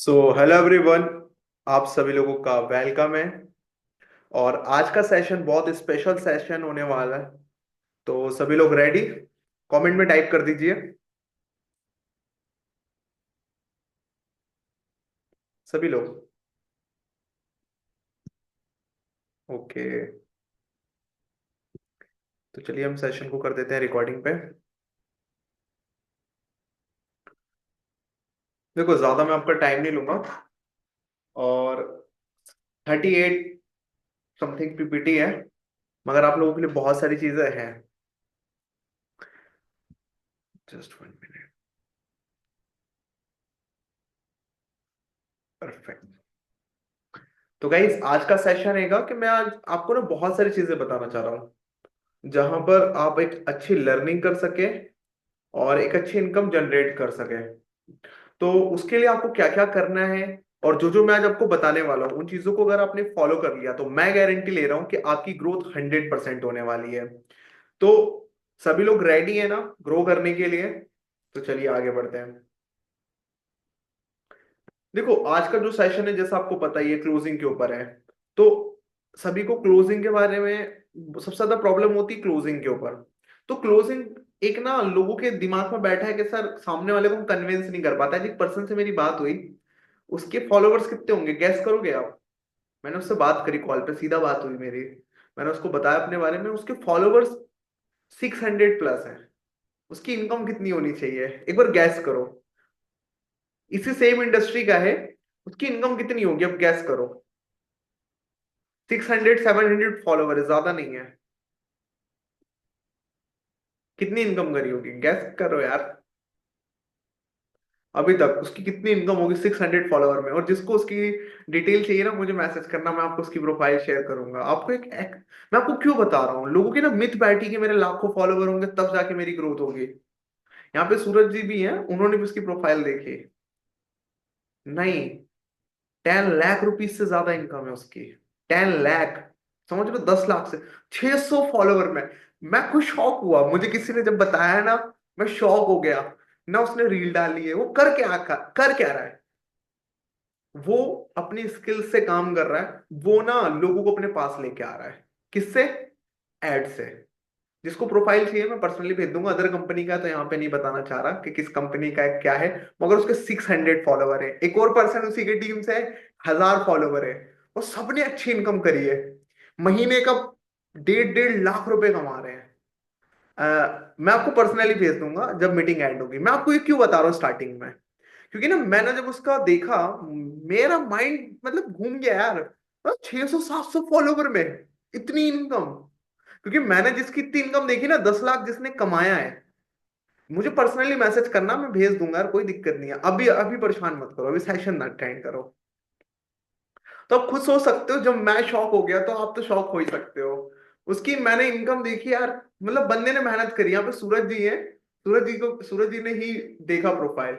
So hello everyone. आप सभी लोगों का वेलकम है। और आज का सेशन बहुत स्पेशल सेशन होने वाला है। तो सभी लोग रेडी? कमेंट में टाइप कर दीजिए सभी लोग। ओके, तो चलिए हम सेशन को कर देते हैं रिकॉर्डिंग पे। देखो, ज्यादा मैं आपका टाइम नहीं लूंगा। और 38 समथिंग पीपीटी है, मगर आप लोगों के लिए बहुत सारी चीजें हैं। Just 1 minute. परफेक्ट। तो गाइज, आज का सेशन रहेगा कि मैं आज आपको ना बहुत सारी चीजें बताना चाह रहा हूँ, जहां पर आप एक अच्छी लर्निंग कर सके और एक अच्छी इनकम जनरेट कर सके। तो उसके लिए आपको क्या क्या करना है, और जो जो मैं आज आपको बताने वाला हूँ, उन चीजों को अगर आपने फॉलो कर लिया तो मैं गारंटी ले रहा हूँ कि आपकी ग्रोथ 100% होने वाली है। तो सभी लोग रेडी है ना ग्रो करने के लिए? तो चलिए आगे बढ़ते हैं। देखो, आज का जो सेशन है, जैसा आपको पता ही है, क्लोजिंग के ऊपर है। तो सभी को क्लोजिंग के बारे में सबसे ज्यादा प्रॉब्लम होती है क्लोजिंग के ऊपर। तो क्लोजिंग एक ना लोगों के दिमाग में बैठा है कि सर, सामने वाले को हम कन्विंस नहीं कर पाता है। एक पर्सन से मेरी बात हुई, उसके फॉलोवर्स कितने होंगे गैस करोगे आप? मैंने उससे बात करी, कॉल पे सीधा बात हुई मेरी। मैंने उसको बताया अपने बारे में, उसके फॉलोवर्स 600+ है। उसकी इनकम कितनी होनी चाहिए एक बार गैस करो। इसी सेम इंडस्ट्री का है, उसकी इनकम कितनी होगी अब गैस करो। 600 700 फॉलोवर है, ज्यादा नहीं है। कितनी इनकम करी होगी गैस करो यार। अभी तक उसकी कितनी इनकम होगी 600 फॉलोवर में? और जिसको उसकी डिटेल चाहिए ना, मुझे मैसेज करना, मैं आपको उसकी प्रोफाइल शेयर करूंगा। आपको एक मैं आपको क्यों बता रहा हूँ, लोगों की ना मिथ बैठी कि मेरे लाखों फॉलोवर होंगे तब जाके मेरी ग्रोथ होगी। यहाँ पे सूरज जी भी हैं, उन्होंने भी उसकी प्रोफाइल देखी। नहीं, 10 लाख रुपीज से ज्यादा इनकम है उसकी। 10 लाख, समझ लो 10 लाख से 600 फॉलोवर में। मैं खुद शॉक हुआ, मुझे किसी ने जब बताया ना, मैं शॉक हो गया। ना उसने रील डाली है, वो कर क्या रहा है? वो अपनी स्किल से काम कर रहा है, वो ना लोगों को अपने पास लेके आ रहा है। किससे? एड से। जिसको प्रोफाइल चाहिए मैं पर्सनली भेज दूंगा। अदर कंपनी का तो यहाँ पे नहीं बताना चाह रहा कि किस कंपनी का है क्या है। मगर उसके 600 फॉलोवर है। एक और पर्सन उसी की टीम से है, 1000 फॉलोवर है। और सबने अच्छी इनकम करी है। महीने का 1.5 1.5 लाख रुपए कमा रहे हैं। मैं आपको पर्सनली भेज दूंगा जब मीटिंग एंड होगी। मैं आपको ये क्यों बता रहा हूँ स्टार्टिंग में, क्योंकि ना मैंने जब उसका देखा, मेरा माइंड मतलब घूम गया यार। 600 700 फॉलोवर में इतनी इनकम। क्योंकि मैंने जिसकी इतनी इनकम देखी ना, 10 लाख जिसने कमाया है, मुझे पर्सनली मैसेज करना, मैं भेज दूंगा यार, कोई दिक्कत नहीं है। अभी अभी परेशान मत करो, अभी सेशन ना अटेंड करो। तो आप खुद सोच सकते हो, जब मैं शॉक हो गया तो आप तो शॉक हो ही सकते हो। उसकी मैंने इनकम देखी यार, मतलब बंदे ने मेहनत करी। यहाँ पे सूरज जी है, सूरज जी ने ही देखा प्रोफाइल।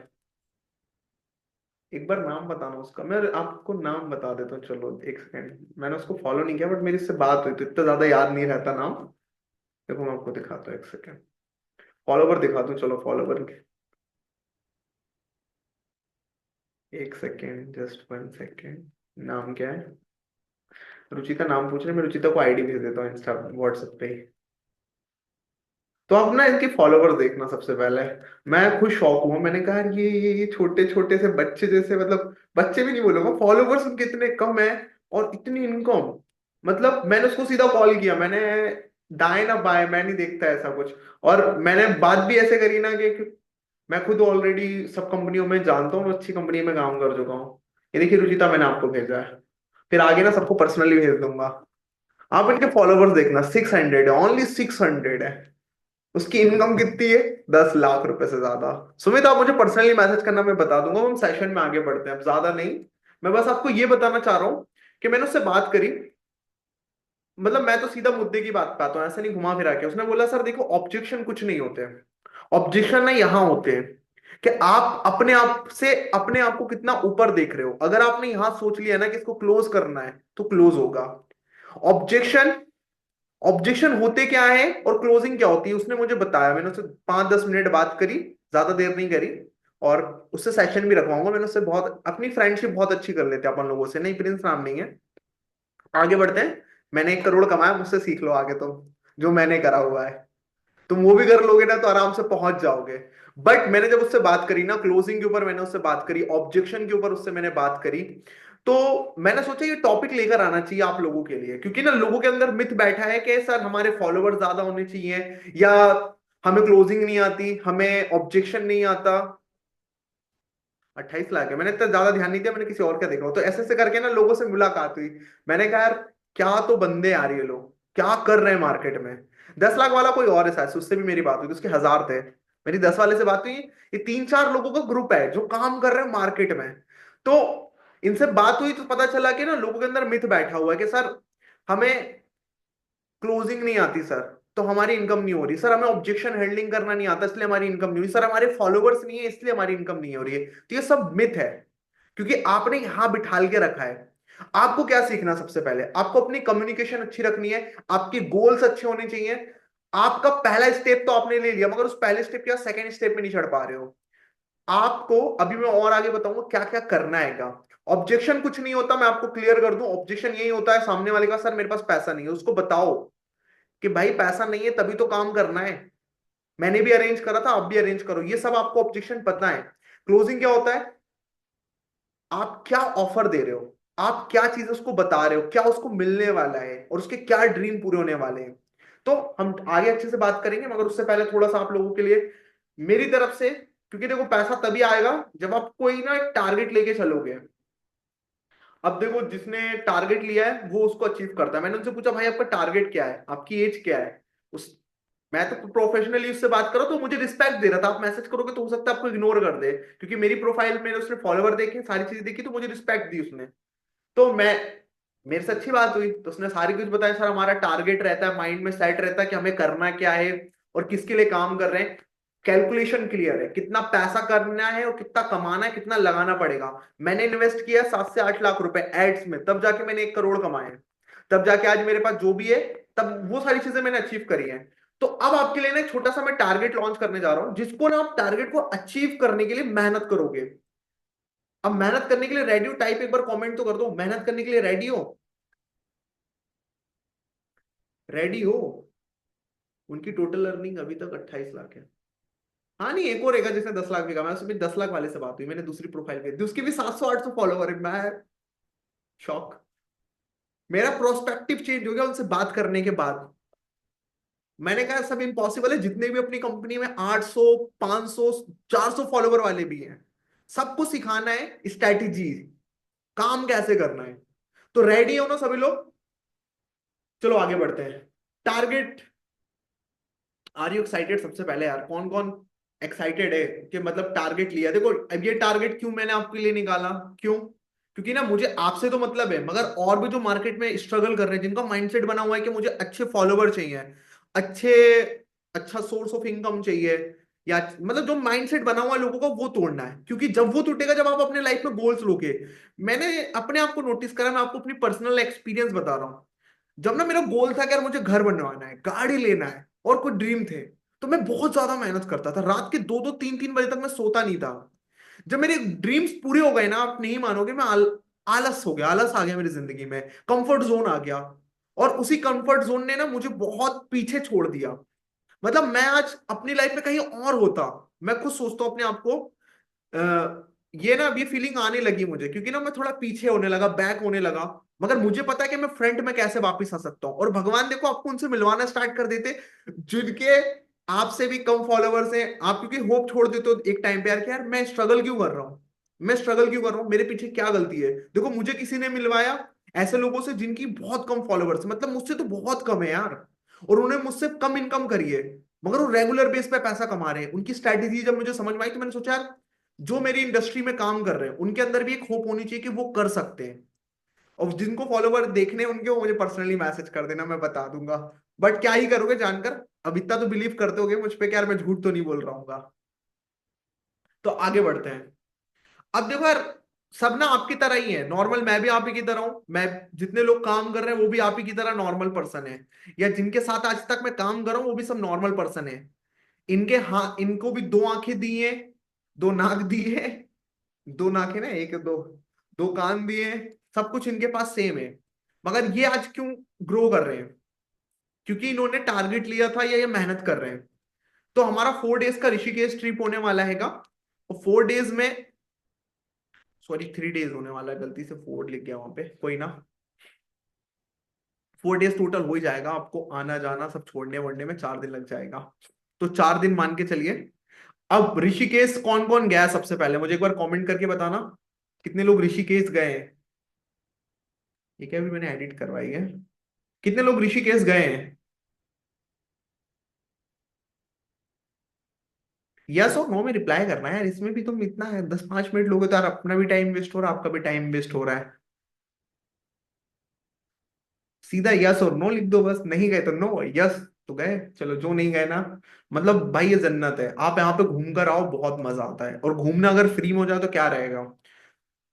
एक बार नाम बताना उसका, मैं आपको नाम बता देता हूँ। चलो एक सेकंड, मैंने उसको फॉलो नहीं किया, बट मेरी इससे बात हुई तो इतना ज्यादा याद नहीं रहता नाम। देखो मैं आपको दिखाता हूँ, एक सेकंड। फॉलोवर दिखाता हूँ, चलो फॉलोवर। एक सेकेंड, जस्ट 1 सेकेंड। नाम क्या है? रुचिता नाम पूछ रहे, मैं रुचिता को आईडी भेज देता हूँ इंस्टा व्हाट्सएप पे ही। तो आप ना इनके फॉलोवर देखना सबसे पहले। मैं खुद शॉक हुआ, मैंने कहा यार ये छोटे छोटे से बच्चे जैसे, मतलब बच्चे भी नहीं बोलूंगा, फॉलोवर्स उनके इतने कम है और इतनी इनकम। मतलब मैंने उसको सीधा कॉल किया, मैंने दाएं ना बाएं, मैं नहीं देखता ऐसा कुछ। और मैंने बात भी ऐसे करी ना कि मैं खुद ऑलरेडी सब कंपनियों में जानता हूँ, अच्छी कंपनी में काम कर चुका हूँ। ये देखिए रुचिता, मैंने आपको भेजा है। फिर आगे ना सबको पर्सनली भेज दूंगा। आप इनके फॉलोवर्स देखना, 600 है, ओनली 600 है। उसकी इनकम कितनी है? 10 लाख रुपए से ज्यादा। सुमित, आप मुझे पर्सनली मैसेज करना, मैं बता दूंगा। हम सेशन में आगे बढ़ते हैं, अब ज्यादा नहीं। मैं बस आपको ये बताना चाह रहा हूँ कि मैंने उससे बात करी। मतलब मैं तो सीधा मुद्दे की बात पाता हूँ, ऐसा नहीं घुमा फिरा के। उसने बोला सर देखो, ऑब्जेक्शन कुछ नहीं होते। ऑब्जेक्शन ना यहाँ होते हैं कि आप अपने आप को कितना ऊपर देख रहे हो। अगर आपने यहां सोच लिया ना कि इसको क्लोज करना है तो क्लोज होगा। ऑब्जेक्शन ऑब्जेक्शन होते क्या है और क्लोजिंग क्या होती है, उसने मुझे बताया। मैंने उससे 5-10 मिनट बात करी, ज्यादा देर नहीं करी। और उससे सेशन भी रखवाऊंगा। मैंने उससे बहुत अपनी फ्रेंडशिप बहुत अच्छी कर लेते हैं अपन लोगों से। नहीं, प्रिंस नाम नहीं है। आगे बढ़ते हैं। मैंने 1 करोड़ कमाया, मुझसे सीख लो आगे तुम, जो मैंने करा हुआ है। तुम वो भी कर लोगे ना तो आराम से पहुंच जाओगे। बट मैंने जब उससे बात करी ना, क्लोजिंग के ऊपर मैंने उससे बात करी, ऑब्जेक्शन के ऊपर उससे मैंने बात करी, तो मैंने सोचा ये टॉपिक लेकर आना चाहिए आप लोगों के लिए, क्योंकि ना लोगों के अंदर मिथ बैठा है कि सर हमारे फॉलोवर ज्यादा होने चाहिए, या हमें क्लोजिंग नहीं आती, हमें ऑब्जेक्शन नहीं आता। 28 लाख है, मैंने इतना ज्यादा ध्यान नहीं दिया, मैंने किसी और का देखा हो। तो ऐसे ऐसे करके ना लोगों से मुलाकात हुई। मैंने कहा यार क्या तो बंदे आ रही है, लोग क्या कर रहे हैं मार्केट में। 10 लाख वाला कोई और है शायद से, उससे भी मेरी बात हुई थी, उसके 1000 थे। मेरी 10 वाले से बात हुई। ये 3-4 लोगों का ग्रुप है जो काम कर रहे हैं मार्केट में। तो इनसे बात हुई तो पता चला कि ना लोगों के अंदर मिथ बैठा हुआ है कि सर हमें क्लोजिंग नहीं आती सर, तो हमारी इनकम नहीं हो रही सर, हमें ऑब्जेक्शन हैंडलिंग करना नहीं आता इसलिए हमारी इनकम नहीं हो रही सर, हमारे फॉलोवर्स नहीं है इसलिए हमारी इनकम नहीं हो रही है। तो ये सब मिथ है, क्योंकि आपने यहां बिठाल के रखा है। आपको क्या सीखना, सबसे पहले आपको अपनी कम्युनिकेशन अच्छी रखनी है, आपके गोल्स अच्छे होने चाहिए। आपका पहला स्टेप तो आपने ले लिया, मगर उस पहले स्टेप या सेकंड स्टेप में नहीं चढ़ पा रहे हो। आपको अभी मैं और आगे बताऊंगा क्या क्या करना है। ऑब्जेक्शन कुछ नहीं होता, मैं आपको क्लियर कर दूं। ऑब्जेक्शन यही होता है सामने वाले का, सर मेरे पास पैसा नहीं है, उसको बताओ कि भाई पैसा नहीं है तभी तो काम करना है, मैंने भी अरेंज करा था, आप भी अरेंज करो। ये सब आपको ऑब्जेक्शन पता है। क्लोजिंग क्या होता है, आप क्या ऑफर दे रहे हो, आप क्या चीज उसको बता रहे हो, क्या उसको मिलने वाला है, और उसके क्या ड्रीम पूरे होने वाले हैं। तो हम आगे अच्छे से बात करेंगे, मगर उससे पहले थोड़ा सा आप लोगों के लिए मेरी तरफ से, क्योंकि देखो पैसा तभी आएगा जब आप कोई ना एक टारगेट लेके चलोगे। अब देखो जिसने टारगेट लिया है वो उसको अचीव करता है। मैंने उनसे पूछा भाई आपका टारगेट क्या है, आपकी एज क्या है। उस मैं तो प्रोफेशनली उससे बात करो तो मुझे रिस्पेक्ट दे रहा था। आप मैसेज करोगे तो हो सकता है आपको इग्नोर कर दे, क्योंकि मेरी प्रोफाइल में उसने फॉलोवर देखे, सारी चीजें देखी, तो मुझे रिस्पेक्ट दी उसने। तो मैं मेरे से अच्छी बात हुई, तो उसने सारी कुछ बताया। सर हमारा टारगेट रहता है, माइंड में सेट रहता है कि हमें करना क्या है और किसके लिए काम कर रहे हैं। कैलकुलेशन क्लियर है, कितना पैसा करना है और कितना कमाना है, कितना लगाना पड़ेगा। मैंने इन्वेस्ट किया 7 से 8 लाख रुपए एड्स में, तब जाके मैंने 1 करोड़ कमाए हैं। तब जाके आज मेरे पास जो भी है, तब वो सारी चीजें मैंने अचीव करी हैं। तो अब आपके लिए ना एक छोटा सा मैं टारगेट लॉन्च करने जा रहा हूं, जिसको ना आप टारगेट को अचीव करने के लिए मेहनत करोगे। अब मेहनत करने के लिए रेडी हो, टाइप एक बार कमेंट तो कर दो, मेहनत करने के लिए रेडी हो। रेडी हो। उनकी टोटल अर्निंग अभी तक 28 लाख है। हाँ नहीं, एक और रहेगा जिसने 10 लाख भी कमाया, उसमें 10 लाख वाले से बात हुई, मैंने दूसरी प्रोफाइल पे दी, उसकी भी 700-800 फॉलोवर है। मैं शॉक। मेरा प्रोस्पेक्टिव चेंज हो गया उनसे बात करने के बाद। मैंने कहा सब इम्पॉसिबल है, जितने भी अपनी कंपनी में 800, 500, 400 फॉलोवर वाले भी हैं, सबको सिखाना है स्ट्रैटेजी, काम कैसे करना है। तो रेडी हो ना सभी लोग। चलो आगे बढ़ते हैं। Target, are you excited? सबसे पहले यार कौन कौन एक्साइटेड है कि मतलब टारगेट लिया। देखो अब ये टारगेट क्यों मैंने आपके लिए निकाला, क्यों, क्योंकि ना मुझे आपसे तो मतलब है, मगर और भी जो मार्केट में स्ट्रगल कर रहे हैं, जिनका माइंडसेट बना हुआ है कि मुझे अच्छे फॉलोवर चाहिए, अच्छे अच्छा सोर्स ऑफ इनकम चाहिए, या मतलब जो माइंडसेट बना हुआ है लोगों का, वो तोड़ना है। क्योंकि जब वो टूटेगा जब आप अपने लाइफ में गोल्स लोगे। मैंने अपने आप को नोटिस करा, मैं आपको अपनी पर्सनल एक्सपीरियंस बता रहा हूँ। जब ना मेरा गोल था कि यार मुझे घर बनवाना है, गाड़ी लेना है, और कुछ ड्रीम थे, तो मैं बहुत ज्यादा मेहनत करता था, रात के 2-2 3-3 बजे तक मैं सोता नहीं था। जब मेरे ड्रीम्स पूरे हो गए ना, आप नहीं मानोगे, मैं आलस हो गया, आलस आ गया मेरी जिंदगी में, कंफर्ट जोन आ गया। और उसी कंफर्ट जोन ने ना मुझे बहुत पीछे छोड़ दिया। मतलब मैं आज अपनी लाइफ में कहीं और होता। मैं खुद सोचता हूँ अपने आप को, ये ना अब ये फीलिंग आने लगी मुझे, क्योंकि ना मैं थोड़ा पीछे होने लगा, बैक होने लगा। मगर मुझे पता है कि मैं फ्रंट में कैसे वापस आ सकता हूँ, और भगवान देखो आपको उनसे मिलवाना स्टार्ट कर देते जिनके आपसे भी कम फॉलोवर्स हैं। आप क्योंकि होप छोड़ देते हो एक टाइम पे, यार कि यार मैं स्ट्रगल क्यों कर रहा हूँ, मैं स्ट्रगल क्यों कर रहा हूँ, मेरे पीछे क्या गलती है। देखो मुझे किसी ने मिलवाया ऐसे लोगों से जिनकी बहुत कम फॉलोवर्स, मतलब मुझसे तो बहुत कम है यार, और उन्होंने मुझसे कम इनकम करी है, मगर वो रेगुलर बेस पे पैसा कमा रहे हैं। उनकी स्ट्रैटेजी जब मुझे समझ में आई तो मैंने सोचा यार जो मेरी इंडस्ट्री में काम कर रहे हैं उनके अंदर भी एक होप होनी चाहिए कि वो कर सकते हैं। और जिनको फॉलोवर देखने हैं उनके, वो मुझे पर्सनली मैसेज कर देना, मैं बता दूंगा। बट क्या ही करोगे जानकर, अब इतना तो बिलीव करते होगे मुझ पे कि यार मैं झूठ तो नहीं बोल रहा हूँ। तो आगे बढ़ते हैं। अब देखो यार, सब ना आपकी तरह ही है, नॉर्मल, मैं भी आप ही की तरह हूं। मैं जितने लोग काम कर रहे हैं वो भी आप ही की तरह नॉर्मल पर्सन है, या जिनके साथ आज तक मैं काम कर रहा हूं वो भी सब नॉर्मल पर्सन है। इनके हाँ, इनको भी 2 आंखें दी हैं, दो नाक दिए, दो नाक है ना, एक दो, दो कान दिए, सब कुछ इनके पास सेम है। मगर ये आज क्यों ग्रो कर रहे हैं? क्योंकि इन्होंने टारगेट लिया था या ये मेहनत कर रहे हैं। तो हमारा 4 डेज का ऋषिकेश ट्रिप होने वाला हैगा, और 4 डेज में, सॉरी 3 डेज होने वाला है, गलती से 4 लिख गया वहां पे, कोई ना। 4 डेज टोटल हो ही जाएगा, आपको आना जाना सब छोड़ने वड़ने में 4 दिन लग जाएगा। तो 4 दिन मान के चलिए। अब ऋषिकेश कौन कौन गया है सबसे पहले, मुझे एक बार कमेंट करके बताना, कितने लोग ऋषिकेश गए हैं। ये क्या, अभी मैंने एडिट करवाई है। कितने लोग ऋषिकेश गए हैं? यस और नो में रिप्लाई करना है यार, इसमें भी तुम इतना है 10-5 मिनट लोगे तो यार, अपना भी टाइम वेस्ट हो रहा है, आपका भी टाइम वेस्ट हो रहा है। सीधा यस और नो लिख दो बस, नहीं गए तो नो, यस तो गए, चलो जो नहीं गए ना, मतलब भाई ये जन्नत है, आप यहाँ पे घूम कर आओ, बहुत मजा आता है। और घूमना अगर फ्री में हो जाए तो क्या रहेगा,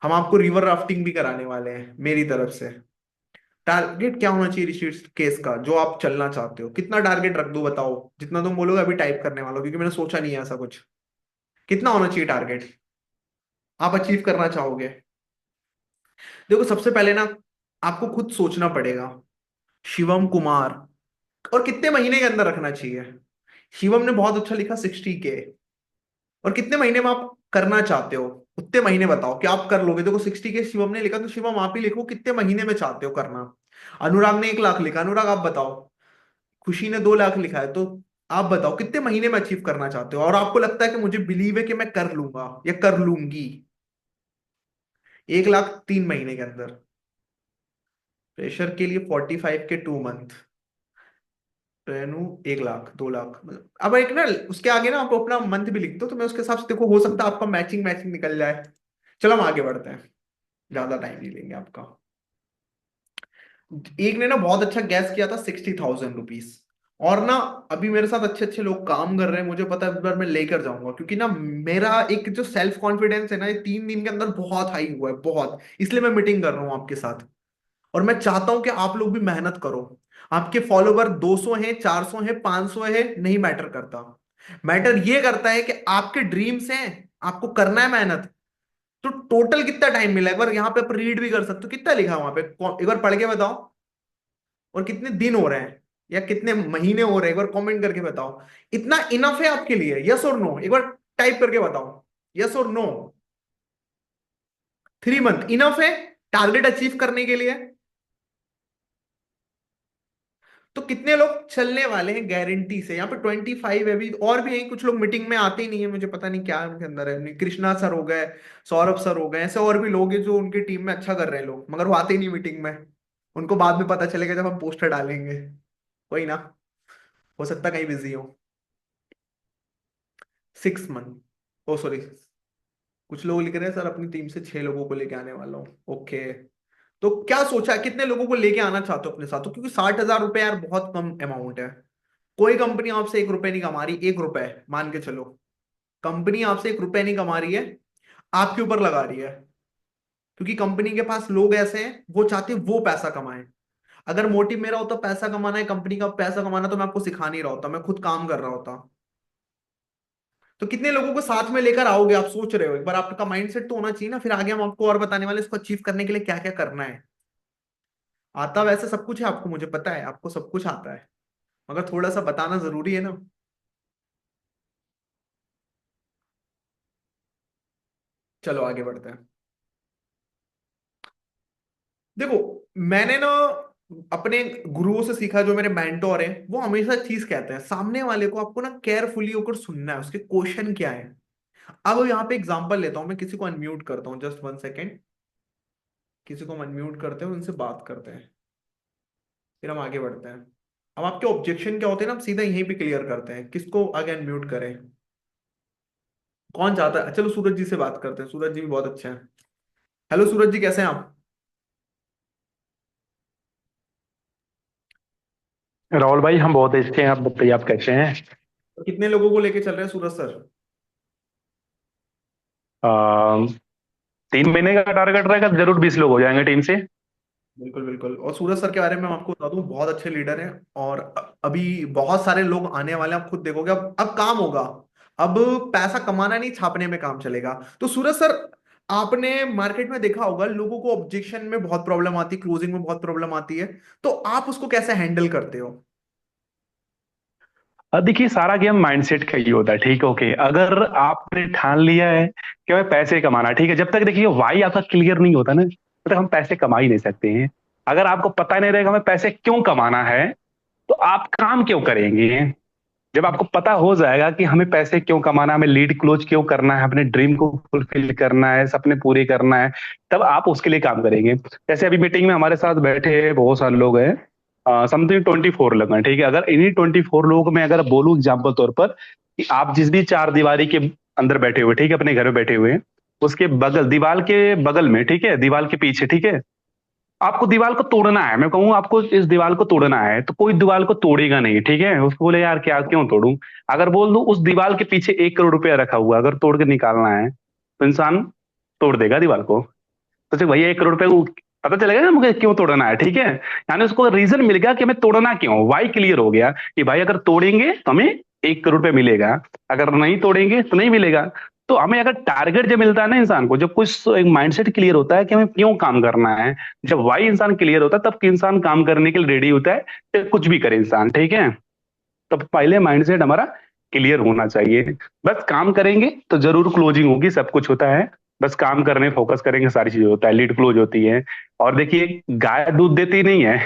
हम आपको रिवर राफ्टिंग भी कराने वाले हैं मेरी तरफ से। टारगेट क्या होना चाहिए ऋषिकेश का, जो आप चलना चाहते हो, कितना टारगेट रख दो बताओ, जितना तुम बोलोगे अभी टाइप करने वाला हूं, क्योंकि मैंने सोचा नहीं है ऐसा कुछ। कितना होना चाहिए टारगेट आप अचीव करना चाहोगे? देखो सबसे पहले ना, आपको खुद सोचना पड़ेगा। शिवम कुमार, और कितने महीने के अंदर रखना चाहिए? शिवम ने बहुत अच्छा लिखा 60K। और कितने महीने में आप करना चाहते हो, उतने महीने बताओ कि आप कर लोगे। देखो 60K शिवम ने लिखा, तो शिवम आप ही लिखो कितने महीने में चाहते हो करना। अनुराग ने 1 लाख लिखा, अनुराग आप बताओ। खुशी ने 2 लाख लिखा है, तो आप बताओ कितने महीने में अचीव करना चाहते हो, और आपको लगता है कि मुझे बिलीव है कि मैं कर लूंगा या कर लूंगी। 1 लाख 3 महीने के अंदर। प्रेशर के लिए 45K 2 मंथ। रेनू 1 लाख 2 लाख, अब एक ना उसके आगे ना आप अपना मंथ भी लिख दो, तो मैं उसके हिसाब से, देखो हो सकता है आपका मैचिंग मैचिंग निकल जाए। चलो हम आगे बढ़ते हैं, ज्यादा टाइम नहीं लेंगे आपका। एक ने ना बहुत अच्छा गैस किया था 60,000 रुपीज। और ना अभी मेरे साथ अच्छे अच्छे लोग काम कर रहे हैं, मुझे पता है इस बार मैं लेकर जाऊंगा, क्योंकि ना मेरा एक जो सेल्फ कॉन्फिडेंस है ना, ये 3 दिन के अंदर बहुत हाई हुआ है, बहुत, इसलिए मैं मीटिंग कर रहा हूँ आपके साथ। और मैं चाहता हूं कि आप लोग भी मेहनत करो। आपके फॉलोवर 200 हैं, 400 हैं, 500 है, नहीं मैटर करता। मैटर ये करता है कि आपके ड्रीम्स हैं, आपको करना है मेहनत। तो टोटल कितना टाइम मिला, एक बार यहाँ पे आप रीड भी कर सकते हो, कितना लिखा है वहां पे, एक बार पढ़ के बताओ। और कितने दिन हो रहे हैं या कितने महीने हो रहे हैं, एक बार कमेंट करके बताओ। इतना इनफ है आपके लिए, यस और नो, एक बार टाइप करके बताओ, यस और नो। 3 मंथ इनफ है टारगेट अचीव करने के लिए? तो कितने लोग चलने वाले हैं गारंटी से? यहाँ पे 25 है, अभी और भी हैं, कुछ लोग मीटिंग में आते ही नहीं है, मुझे पता नहीं क्या उनके अंदर है। कृष्णा सर हो गए, सौरभ सर हो गए, ऐसे और भी लोग हैं जो उनकी टीम में अच्छा कर रहे हैं लोग, मगर वो आते ही नहीं मीटिंग में। उनको बाद में पता चलेगा जब हम पोस्टर डालेंगे। कोई ना, हो सकता है कहीं बिजी हो। 6 मंथ, ओ सॉरी, कुछ लोग लिख रहे हैं सर अपनी टीम से 6 लोगों को लेके आने वाला हूँ, ओके। तो क्या सोचा है, कितने लोगों को लेके आना चाहते हो अपने साथ? तो क्योंकि 60,000 रुपए यार बहुत कम अमाउंट है। कोई कंपनी आपसे 1 रुपए नहीं कमा रही, 1 रुपए मान के चलो, कंपनी आपसे 1 रुपए नहीं कमा रही है, आपके ऊपर लगा रही है। क्योंकि कंपनी के पास लोग ऐसे हैं, वो चाहते हैं वो पैसा कमाएं। अगर मोटिव मेरा होता पैसा कमाना है, कंपनी का पैसा कमाना, तो मैं आपको सिखा नहीं रहा होता, मैं खुद काम कर रहा होता। तो कितने लोगों को साथ में लेकर आओगे, आप सोच रहे हो? एक बार आपका माइंडसेट तो होना चाहिए ना, फिर आगे हम आपको और बताने वाले इसको अचीव करने के लिए क्या क्या करना है। आता वैसे सब कुछ है आपको, मुझे पता है आपको सब कुछ आता है, मगर थोड़ा सा बताना जरूरी है ना। चलो आगे बढ़ते हैं। देखो मैंने ना अपने गुरुओं से सीखा, जो मेरे मेंटोर हैं, वो हमेशा चीज कहते हैं, सामने वाले को आपको ना केयरफुली होकर सुनना है, उसके क्वेश्चन क्या है। अब यहाँ पे एग्जांपल लेता हूं, मैं किसी को अनम्यूट करता हूँ, जस्ट 1 सेकेंड। किसी को अनम्यूट करते हैं, उनसे बात करते हैं, फिर हम आगे बढ़ते हैं। अब आपके ऑब्जेक्शन क्या होते हैं ना, आप सीधा यहीं पे क्लियर करते हैं, किसको आगे अनम्यूट करें, कौन चाहता है। चलो सूरज जी से बात करते हैं, सूरज जी भी बहुत अच्छे हैं। हेलो सूरज जी, कैसे हैं आप? राहुल भाई, हम बहुत अच्छे हैं। आप बताइए, आप कैसे हैं? तो कितने लोगों को लेके चल रहे हैं सूरज सर? आ, 3 महीने का टारगेट रहेगा, जरूर 20 लोग हो जाएंगे टीम से। बिल्कुल बिल्कुल, और सूरज सर के बारे में मैं आपको बता दूं, बहुत अच्छे लीडर हैं, और अभी बहुत सारे लोग आने वाले हैं, आप खुद देखोगे, अब काम होगा। अब पैसा कमाना नहीं, छापने में काम चलेगा। तो सूरज सर, आपने मार्केट में देखा होगा लोगों को ऑब्जेक्शन में बहुत प्रॉब्लम आती है, क्लोजिंग में बहुत प्रॉब्लम आती है, तो आप उसको कैसे हैंडल करते हो? अब देखिए, सारा गेम माइंडसेट का ही होता है, ठीक है? ओके, अगर आपने ठान लिया है कि हमें पैसे कमाना है, ठीक है, जब तक देखिए वाई आपका क्लियर नहीं होता ना, तब तक हम पैसे कमा ही नहीं सकते हैं। अगर आपको पता नहीं रहेगा हमें पैसे क्यों कमाना है, तो आप काम क्यों करेंगे? जब आपको पता हो जाएगा कि हमें पैसे क्यों कमाना है, हमें लीड क्लोज क्यों करना है, अपने ड्रीम को फुलफिल करना है, सपने पूरे करना है, तब आप उसके लिए काम करेंगे। जैसे अभी मीटिंग में हमारे साथ बैठे हैं बहुत सारे लोग हैं, समथिंग 24 लोग हैं, ठीक है? अगर इन्हीं 24 लोगों में अगर बोलूं एग्जाम्पल तौर पर कि आप जिस भी चार दीवारी के अंदर बैठे हुए, ठीक है, अपने घर में बैठे हुए हैं, उसके बगल, दीवार के बगल में, ठीक है, दीवार के पीछे, ठीक है, आपको दीवार को तोड़ना है, मैं कहूँ आपको इस दीवार को तोड़ना है, तो कोई दीवार को तोड़ेगा नहीं, ठीक है? उसको बोले यार क्या, क्यों तोड़ूं? अगर बोल दूं उस दीवार के पीछे 1 करोड़ रुपया रखा हुआ है, अगर तोड़ के निकालना है, तो इंसान तोड़ देगा दीवार को। तो चल भैया 1 करोड़ रुपया को पता चलेगा ना मुझे क्यों तोड़ना है, ठीक है? यानी उसको रीजन मिल गया कि हमें तोड़ना क्यों, वाई क्लियर हो गया कि भाई अगर तोड़ेंगे तो हमें 1 करोड़ रुपया मिलेगा, अगर नहीं तोड़ेंगे तो नहीं मिलेगा। तो हमें अगर टारगेट जब मिलता है ना इंसान को, जब कुछ एक माइंडसेट क्लियर होता है कि हमें क्यों काम करना है, जब वाई इंसान क्लियर होता है, तब इंसान काम करने के लिए रेडी होता है, चाहे कुछ भी करे इंसान, ठीक है? तो पहले माइंडसेट हमारा क्लियर होना चाहिए। बस काम करेंगे तो जरूर क्लोजिंग होगी, सब कुछ होता है। बस काम करने फोकस करेंगे, सारी चीजें होता है, लीड क्लोज होती है। और देखिए, गाय दूध देती नहीं है,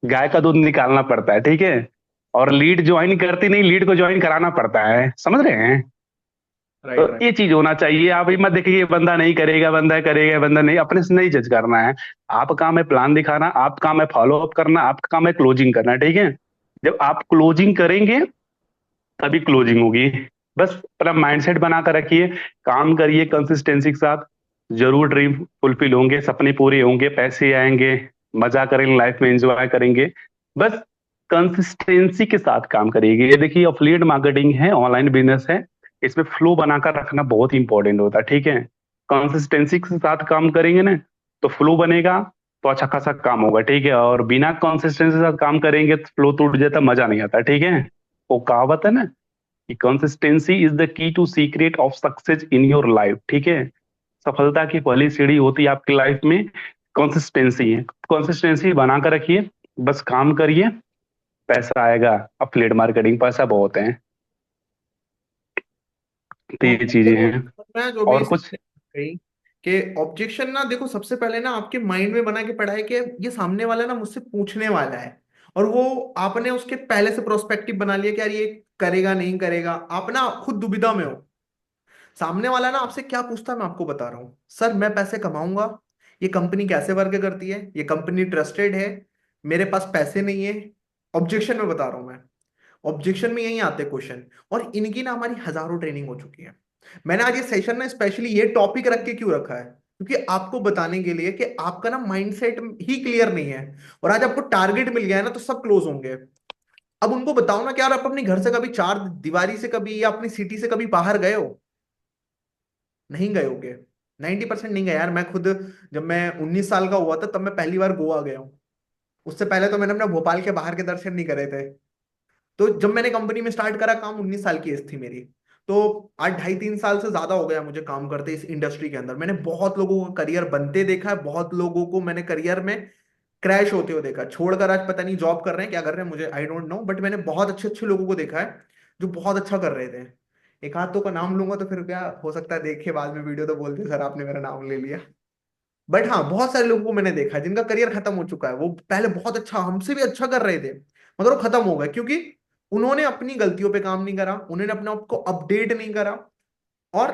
गाय का दूध निकालना पड़ता है, ठीक है? और लीड ज्वाइन करती नहीं, लीड को ज्वाइन कराना पड़ता है, समझ रहे हैं? तो राइट, राइट। ये चीज होना चाहिए। आप ही मत देखिए बंदा नहीं करेगा, बंदा करेगा, बंदा नहीं, अपने से नहीं जज करना है। आप काम है प्लान दिखाना, आप काम है फॉलो अप करना, आपका काम है क्लोजिंग करना, ठीक है? जब आप क्लोजिंग करेंगे तभी क्लोजिंग होगी। बस अपना माइंडसेट बनाकर रखिए, काम करिए कंसिस्टेंसी के साथ, जरूर ड्रीम फुलफिल होंगे, सपने पूरे होंगे, पैसे आएंगे, मजा करेंगे, लाइफ में एंजॉय करेंगे। बस कंसिस्टेंसी के साथ काम करिए। ये देखिए, अफिलिएट मार्केटिंग है, ऑनलाइन बिजनेस है, इसमें फ्लो बनाकर रखना बहुत इंपॉर्टेंट होता है, ठीक है? कंसिस्टेंसी के साथ काम करेंगे ना, तो फ्लो बनेगा, तो अच्छा खासा काम होगा, ठीक है? और बिना कंसिस्टेंसी के साथ काम करेंगे तो फ्लो टूट जाता, मजा नहीं आता, ठीक है? वो कहावत है ना कि consistency is the key to secret of success in your life, ठीक है? सफलता की पहली सीढ़ी होती है आपकी लाइफ में कंसिस्टेंसी है। कंसिस्टेंसी बनाकर रखिए, बस काम करिए, पैसा आएगा। अफिलिएट मार्केटिंग पैसा बहुत है। तो तो ये चीजें देखो, हैं। मैं जो भी और कुछ। कही कि ऑब्जेक्शन ना, देखो सबसे पहले ना आपके माइंड में बना के पड़ा है कि ये सामने वाला ना मुझसे पूछने वाला है, और वो आपने उसके पहले से प्रोस्पेक्टिव बना लिया कि यार ये करेगा नहीं करेगा, आप ना खुद दुविधा में हो। सामने वाला ना आपसे क्या पूछता है, मैं आपको बता रहा हूँ सर, मैं पैसे कमाऊंगा, ये कंपनी कैसे वर्क करती है, ये कंपनी ट्रस्टेड है, मेरे पास पैसे नहीं है। ऑब्जेक्शन में बता रहा हूं मैं, ऑब्जेक्शन में यही आते क्वेश्चन। और इनकी ना हमारी हजारों ट्रेनिंग हो चुकी है। मैंने आज ये सेशन ना स्पेशली ये टॉपिक रख के क्यों रखा है, क्योंकि आपको बताने के लिए कि आपका ना माइंडसेट ही क्लियर नहीं है। और आज आपको टारगेट मिल गया है ना, तो सब क्लोज होंगे। अब उनको बताओ ना कि यार आप अपने घर से कभी चार दीवारी से कभी, या अपनी सिटी से कभी बाहर गए हो? नहीं गए होगे। 90% नहीं गए यार। मैं खुद, जब मैं 19 साल का हुआ था, तब मैं पहली बार गोवा गया हूँ। उससे पहले तो मैंने अपने भोपाल के बाहर के दर्शन नहीं करे थे। तो जब मैंने कंपनी में स्टार्ट करा काम, 19 साल की एज थी मेरी। तो आज 2.5-3 साल से ज्यादा हो गया मुझे काम करते इस इंडस्ट्री के अंदर। मैंने बहुत लोगों का करियर बनते देखा है, बहुत लोगों को मैंने करियर में क्रैश होते हुए देखा, छोड़कर आज पता नहीं जॉब कर रहे हैं क्या कर रहे हैं, मुझे आई डोंट नो, बट मैंने बहुत अच्छे अच्छे लोगों को देखा है जो बहुत अच्छा कर रहे थे। एक आध दो का नाम लूंगा तो फिर क्या हो सकता है, देखे बाद में वीडियो तो बोलते सर आपने मेरा नाम ले लिया। बट हाँ, बहुत सारे लोगों को मैंने देखा है जिनका करियर खत्म हो चुका है। वो पहले बहुत अच्छा, हमसे भी अच्छा कर रहे थे, मगर वो खत्म हो गए क्योंकि उन्होंने अपनी गलतियों पे काम नहीं करा, उन्होंने अपने आप को अपडेट नहीं करा। और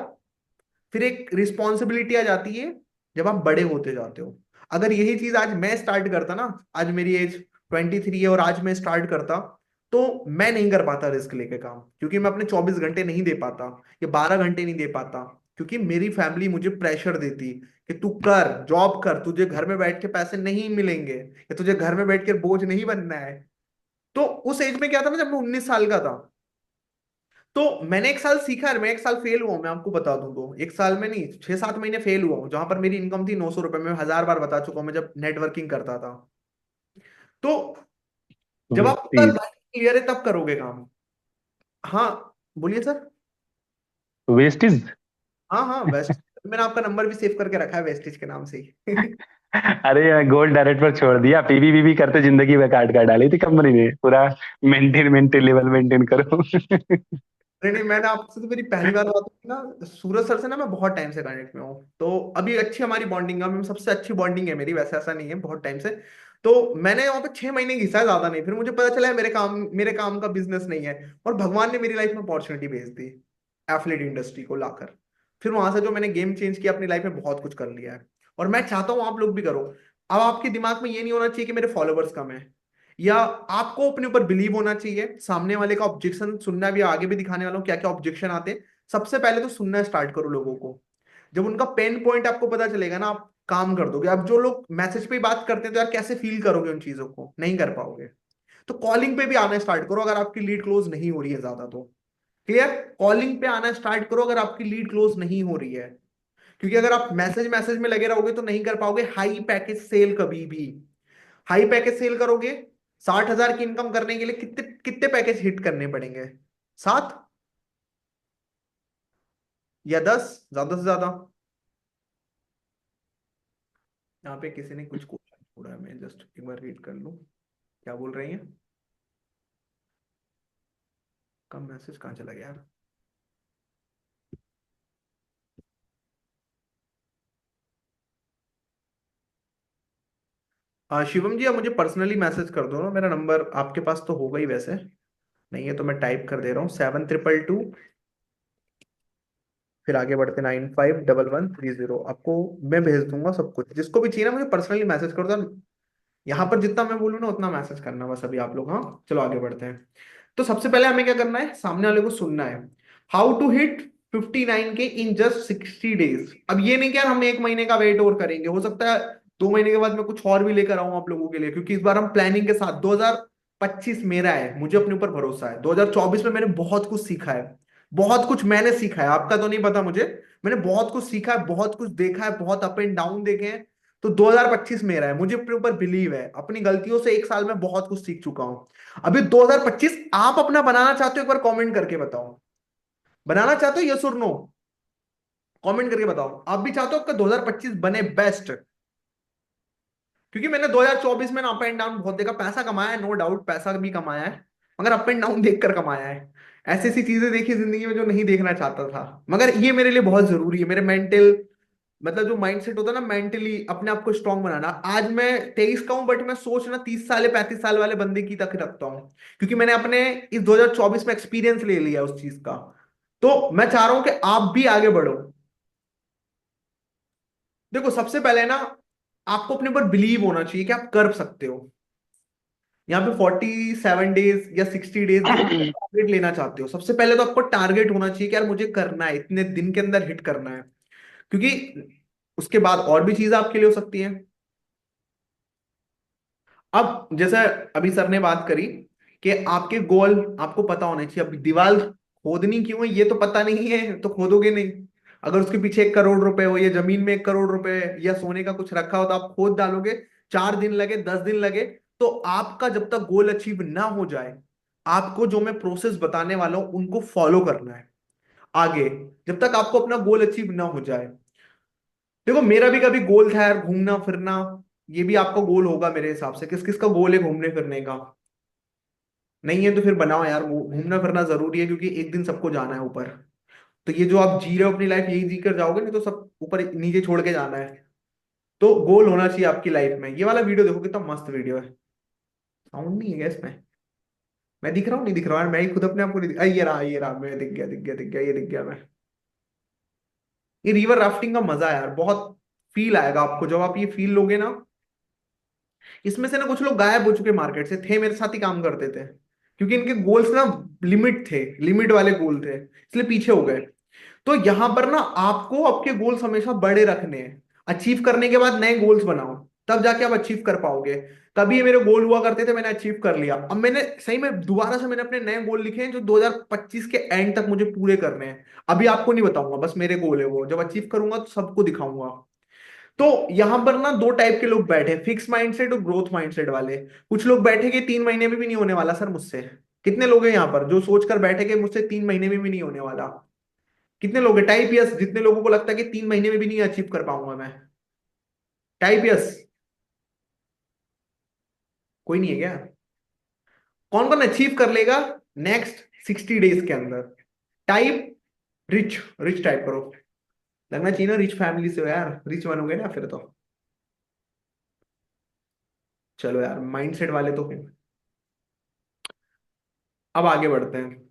फिर एक रिस्पॉन्सिबिलिटी आ जाती है जब आप बड़े होते जाते हो। अगर यही चीज आज मैं स्टार्ट करता ना, आज मेरी एज 23 है और आज मैं स्टार्ट करता, तो मैं नहीं कर पाता रिस्क लेके काम, क्योंकि मैं अपने 24 घंटे नहीं दे पाता, या 12 घंटे नहीं दे पाता, क्योंकि मेरी फैमिली मुझे प्रेशर देती कि तू कर, जॉब कर, तुझे घर में बैठ के पैसे नहीं मिलेंगे, या तुझे घर में बैठ के बोझ नहीं बनना है। तो उस एज में क्या था ना, जब मैं 19 साल का था, तो मैंने एक साल सीखा है, मैं एक साल फेल हुआ हूं, मैं आपको बता दूं तो एक साल में नहीं, 6-7 महीने फेल हुआ हूं, जहां पर मेरी इनकम थी 900 रुपए। मैं 1000 बार बता चुका हूं, मैं जब नेटवर्किंग करता था। तो जब आपका जी। लाइफ क्लियर है तब करोगे काम। हाँ, बोलिए सर। वेस्टिज। हाँ हाँ, वेस्ट। मैंने आपका नंबर भी सेव करके रखा है वेस्टिज के नाम से ही। अरे गोल्ड डायरेक्ट पर छोड़ दिया, पीवी बीवी करते जिंदगी में काट काट डाली थी कंपनी ने पूरा। मेंटेन मेंटेन लेवल मेंटेन करो। नहीं नहीं, मैंने आपसे तो मेरी पहली बार बात हुई ना, सूरज सर से ना मैं बहुत टाइम से कनेक्ट में हूँ, तो अभी अच्छी हमारी बॉन्डिंग है, सबसे अच्छी बॉन्डिंग है मेरी, वैसे ऐसा नहीं है बहुत टाइम से। तो मैंने वहाँ पे 6 महीने घिसा है, ज्यादा नहीं, फिर मुझे पता चला है मेरे काम का बिजनेस नहीं है, और भगवान ने मेरी लाइफ में अपॉर्चुनिटी भेज दी एफिलिएट इंडस्ट्री को लाकर। फिर वहां से जो मैंने गेम चेंज किया अपनी लाइफ में, बहुत कुछ कर लिया है, और मैं चाहता हूँ आप लोग भी करो। अब आपके दिमाग में ये नहीं होना चाहिए कि मेरे फॉलोवर्स कम है, या आपको अपने ऊपर बिलीव होना चाहिए, सामने वाले का ऑब्जेक्शन सुनना भी, आगे भी दिखाने वाला हूँ क्या क्या ऑब्जेक्शन आते हैं। सबसे पहले तो सुनना स्टार्ट करो लोगों को। जब उनका पेन पॉइंट आपको पता चलेगा ना, आप काम कर दोगे। अब जो लोग मैसेज पे ही बात करते हैं, तो यार कैसे फील करोगे उन चीजों को, नहीं कर पाओगे। तो कॉलिंग पे भी आना स्टार्ट करो अगर आपकी लीड क्लोज नहीं हो रही है ज्यादा तो। क्लियर। कॉलिंग पे आना स्टार्ट करो अगर आपकी लीड क्लोज नहीं हो रही है, क्योंकि अगर आप मैसेज मैसेज में लगे रहोगे तो नहीं कर पाओगे हाई पैकेज सेल कभी भी। हाई पैकेज सेल करोगे, 60,000 की इनकम करने के लिए कितने कितने पैकेज हिट करने पड़ेंगे? 7 या 10, ज्यादा से ज्यादा। यहाँ पे किसी ने कुछ क्वेश्चन छोड़ा है, मैं जस्ट एक बार रीड कर लूं, क्या बोल रही हैं। कम मैसेज कहाँ चला गया यार। शिवम जी, आप मुझे पर्सनली मैसेज कर दो ना, मेरा नंबर आपके पास तो होगा ही वैसे। नहीं है तो मैं टाइप कर दे रहा हूँ, 7 2 2 2, फिर आगे बढ़ते 951130। आपको मैं भेज दूंगा सब कुछ, जिसको भी चाहिए ना मुझे पर्सनली मैसेज कर दो। यहाँ पर जितना मैं बोलूँ ना उतना मैसेज करना बस अभी आप लोग। हाँ चलो आगे बढ़ते हैं। तो सबसे पहले हमें क्या करना है, सामने वाले को सुनना है। How to hit 59K in just 60 days. अब ये नहीं कि यार हम 1 महीने का वेट और करेंगे, हो सकता है 2 महीने के बाद मैं कुछ और भी लेकर आऊं आप लोगों के लिए, क्योंकि इस बार हम प्लानिंग के साथ 2025 मेरा है, मुझे अपने ऊपर भरोसा है। 2024 में मैंने बहुत कुछ सीखा है, बहुत कुछ मैंने सीखा है, आपका तो नहीं पता मुझे। मैंने बहुत कुछ सीखा है, बहुत कुछ देखा है, बहुत अप एंड डाउन देखे हैं। तो 2025 मेरा है, मुझे अपने ऊपर बिलीव है, अपनी गलतियों से एक साल में बहुत कुछ सीख चुका हूं। अभी 2025 आप अपना बनाना चाहते हो, एक बार कमेंट करके बताओ। बनाना चाहते हो, यस और नो? कमेंट करके बताओ, आप भी चाहते हो आपका 2025 बने बेस्ट? क्योंकि मैंने 2024 में ना अप एंड डाउन बहुत देखा, पैसा कमाया है नो डाउट, पैसा भी कमाया है, मगर अप एंड डाउन देखकर कमाया है। ऐसी ऐसी चीजें देखी जिंदगी में जो नहीं देखना चाहता था, मगर ये मेरे लिए बहुत जरूरी है, मेरे मेंटल, मतलब जो माइंडसेट होता है ना, मेंटली अपने आप को स्ट्रांग बनाना। आज मैं 23 का हूं, बट मैं सोच ना 30 साल 35 साल वाले बंदे की तक रखता हूं, क्योंकि मैंने अपने इस 2024 में एक्सपीरियंस ले लिया उस चीज का। तो मैं चाह रहा हूं कि आप भी आगे बढ़ो। देखो सबसे पहले ना, आपको अपने ऊपर बिलीव होना चाहिए कि आप कर सकते हो। यहाँ पे 47 डेज या 60 डेज जो टारगेट लेना चाहते हो, सबसे पहले तो आपको टारगेट होना चाहिए कि यार मुझे करना है, इतने दिन के अंदर हिट करना है। क्योंकि उसके बाद और भी चीजें आपके लिए हो सकती हैं। अब जैसे अभी सर ने बात करी कि आपके गोल आपको पता होने चाहिए। अब दीवार खोदनी क्यों है ये तो पता नहीं है, तो खोदोगे नहीं। अगर उसके पीछे 1 करोड़ रुपए हो, या जमीन में 1 करोड़ रुपए, या सोने का कुछ रखा हो, तो आप खोद डालोगे। 4 दिन लगे, 10 दिन लगे, तो आपका जब तक गोल अचीव ना हो जाए, आपको जो मैं प्रोसेस बताने वाला हूं उनको फॉलो करना है आगे, जब तक आपको अपना गोल अचीव ना हो जाए। देखो मेरा भी कभी गोल था यार, घूमना फिरना। ये भी आपका गोल होगा मेरे हिसाब से, किस किस का गोल है घूमने फिरने का? नहीं है तो फिर बनाओ यार, घूमना फिरना जरूरी है, क्योंकि एक दिन सबको जाना है ऊपर। तो ये जो आप जी रहे हो अपनी लाइफ, यही जी कर जाओगे, नहीं तो सब ऊपर नीचे छोड़ के जाना है। तो गोल होना चाहिए आपकी लाइफ में। ये वाला वीडियो देखो कितना मस्त वीडियो है। साउंड नहीं है क्या इसमें? मैं दिख रहा हूँ नहीं दिख रहा हूँ यार, मैं ही खुद अपने आप को नहीं ये रहा, ये रहा, मैं दिख गया, दिख गया, दिख गया, ये दिख गया मैं। ये रिवर राफ्टिंग का मजा है यार, बहुत फील आएगा आपको जब आप ये फील लोगे ना। इसमें से ना कुछ लोग गायब हो चुके मार्केट से, थे मेरे साथ ही काम करते थे, क्योंकि इनके गोल्स ना लिमिट थे, लिमिट वाले गोल थे, इसलिए पीछे हो गए। तो यहां पर ना आपको आपके गोल्स हमेशा बड़े रखने हैं। अचीव करने के बाद नए गोल्स बनाओ, तब जाके आप अचीव कर पाओगे। कभी ये मेरे गोल हुआ करते थे, मैंने अचीव कर लिया, अब मैंने सही में दोबारा से मैंने अपने नए गोल लिखे हैं जो 2025 के एंड तक मुझे पूरे करने हैं। अभी आपको नहीं बताऊंगा, बस मेरे गोल है वो, जब अचीव करूंगा तो सबको दिखाऊंगा। तो यहां पर ना दो टाइप के लोग बैठे, फिक्स माइंडसेट और ग्रोथ माइंडसेट वाले। कुछ लोग बैठे कि 3 महीने में भी नहीं होने वाला सर मुझसे। कितने लोग हैं यहाँ पर जो सोचकर बैठे कि मुझसे 3 महीने में भी नहीं होने वाला? कितने लोग हैं? टाइप यस जितने लोगों को लगता है कि 3 महीने में भी नहीं अचीव कर पाऊंगा मैं। Type yes. कोई नहीं है क्या? कौन कौन अचीव कर लेगा नेक्स्ट 60 डेज के अंदर? Type rich. रिच टाइप करो। लगना चाहिए ना रिच फैमिली से हो यार, रिच बनोगे ना फिर तो। चलो यार, माइंडसेट वाले तो हैं। अब आगे बढ़ते हैं।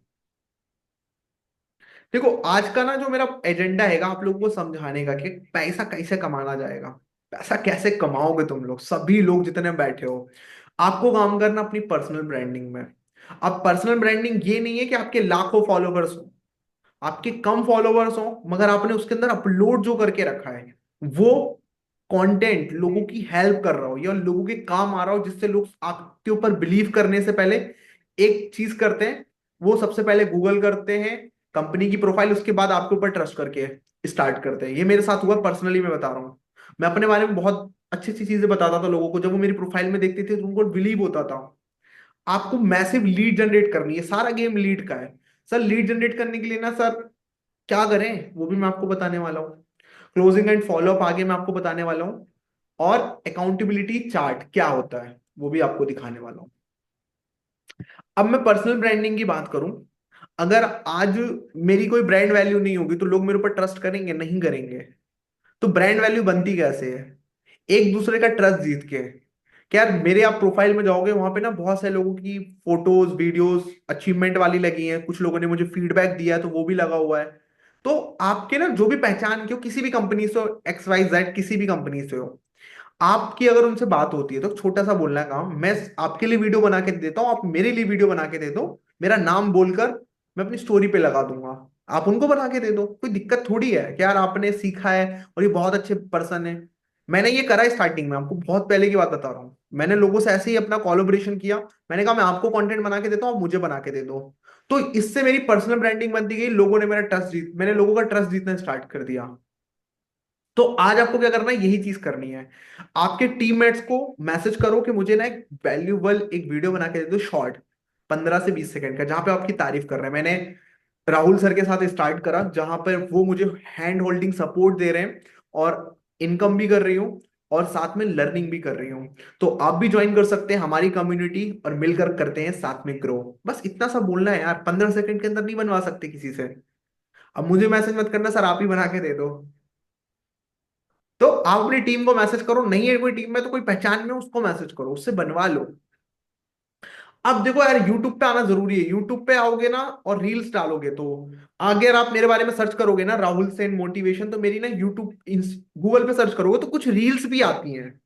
देखो आज का ना जो मेरा एजेंडा हैगा आप लोगों को समझाने का कि पैसा कैसे कमाना जाएगा। पैसा कैसे कमाओगे तुम लोग, सभी लोग जितने बैठे हो। आपको काम करना अपनी पर्सनल ब्रांडिंग में। अब पर्सनल ब्रांडिंग ये नहीं है कि आपके लाखों फॉलोवर्स हो, आपके कम फॉलोवर्स हो, मगर आपने उसके अंदर अपलोड जो करके रखा है वो कंटेंट लोगों की हेल्प कर रहा हो या लोगों के काम आ रहा हो, जिससे लोग आपके ऊपर बिलीव करने से पहले एक चीज करते हैं। वो सबसे पहले गूगल करते हैं कंपनी की प्रोफाइल, उसके बाद आपके ऊपर ट्रस्ट करके स्टार्ट करते हैं। ये मेरे साथ हुआ पर्सनली, मैं बता रहा हूँ। मैं अपने बारे में बहुत अच्छी अच्छी चीजें बताता था लोगों को, जब वो मेरी प्रोफाइल में देखते थे तो उनको बिलीव होता था। आपको मैसिव लीड जनरेट करनी है, सारा गेम लीड का है। सर लीड जनरेट करने के लिए ना सर क्या करें वो भी मैं आपको बताने वाला हूँ। क्लोजिंग एंड फॉलोअप आगे मैं आपको बताने वाला हूँ। और अकाउंटेबिलिटी चार्ट क्या होता है वो भी आपको दिखाने वाला हूँ। अब मैं पर्सनल ब्रांडिंग की बात करूं। अगर आज मेरी कोई ब्रांड वैल्यू नहीं होगी तो लोग मेरे ऊपर ट्रस्ट करेंगे? नहीं करेंगे। तो ब्रांड वैल्यू बनती कैसे है? एक दूसरे का ट्रस्ट जीत के। क्या यार, मेरे आप प्रोफाइल में जाओगे वहां पे ना बहुत सारे लोगों की फोटोज वीडियोस अचीवमेंट वाली लगी हैं, कुछ लोगों ने मुझे फीडबैक दिया है तो वो भी लगा हुआ है। तो आपके ना जो भी पहचान के हो किसी भी कंपनी से हो, एक्स वाई जेड किसी भी कंपनी से हो, आपकी अगर उनसे बात होती है तो छोटा सा बोलना है काम, मैं आपके लिए वीडियो बना के दे देता हूँ, आप मेरे लिए वीडियो बना के दे दो, मेरा नाम बोलकर मैं अपनी स्टोरी पे लगा दूंगा। आप उनको बना के दे दो, कोई दिक्कत थोड़ी है कि यार आपने सीखा है और ये बहुत अच्छे पर्सन है। मैंने ये करा है स्टार्टिंग में, आपको बहुत पहले की बात बता रहा हूँ। मैंने लोगों से ऐसे ही अपना कोलैबोरेशन किया। मैंने कहा मैं आपको कंटेंट बना के देता हूँ, आप मुझे बना के दे दो। तो इससे मेरी पर्सनल ब्रांडिंग बनती गई, लोगों ने मेरा ट्रस्ट जीत मैंने लोगों का ट्रस्ट जीतना स्टार्ट कर दिया। तो आज आपको क्या करना है, यही चीज करनी है। आपके टीममेट्स को मैसेज करो कि मुझे ना एक वैल्यूबल एक वीडियो बना के दे दो, शॉर्ट 15 से 20 सेकंड का, जहां पे आपकी तारीफ कर रहे हैं। मैंने राहुल सर के साथ स्टार्ट करा जहां पर वो मुझे हैंड होल्डिंग सपोर्ट दे रहे हैं और इनकम भी कर रही हूँ और साथ में लर्निंग भी कर रही हूँ। तो आप भी ज्वाइन कर सकते हैं हमारी कम्युनिटी और मिलकर करते हैं साथ में ग्रो। बस इतना सा बोलना है यार, 15 सेकंड के अंदर नहीं बनवा सकते किसी से। अब मुझे मैसेज मत करना सर आप ही बना के दे दो। तो आप अपनी टीम को मैसेज करो, नहीं है कोई टीम में तो कोई पहचान में उसको मैसेज करो, उससे बनवा लो। अब देखो यार, यूट्यूब पे आना जरूरी है। यूट्यूब पे आओगे ना और रील्स डालोगे तो आगे अगर आप मेरे बारे में सर्च करोगे ना राहुल सेन मोटिवेशन, तो मेरी ना यूट्यूब गूगल पे सर्च करोगे तो कुछ रील्स भी आती हैं।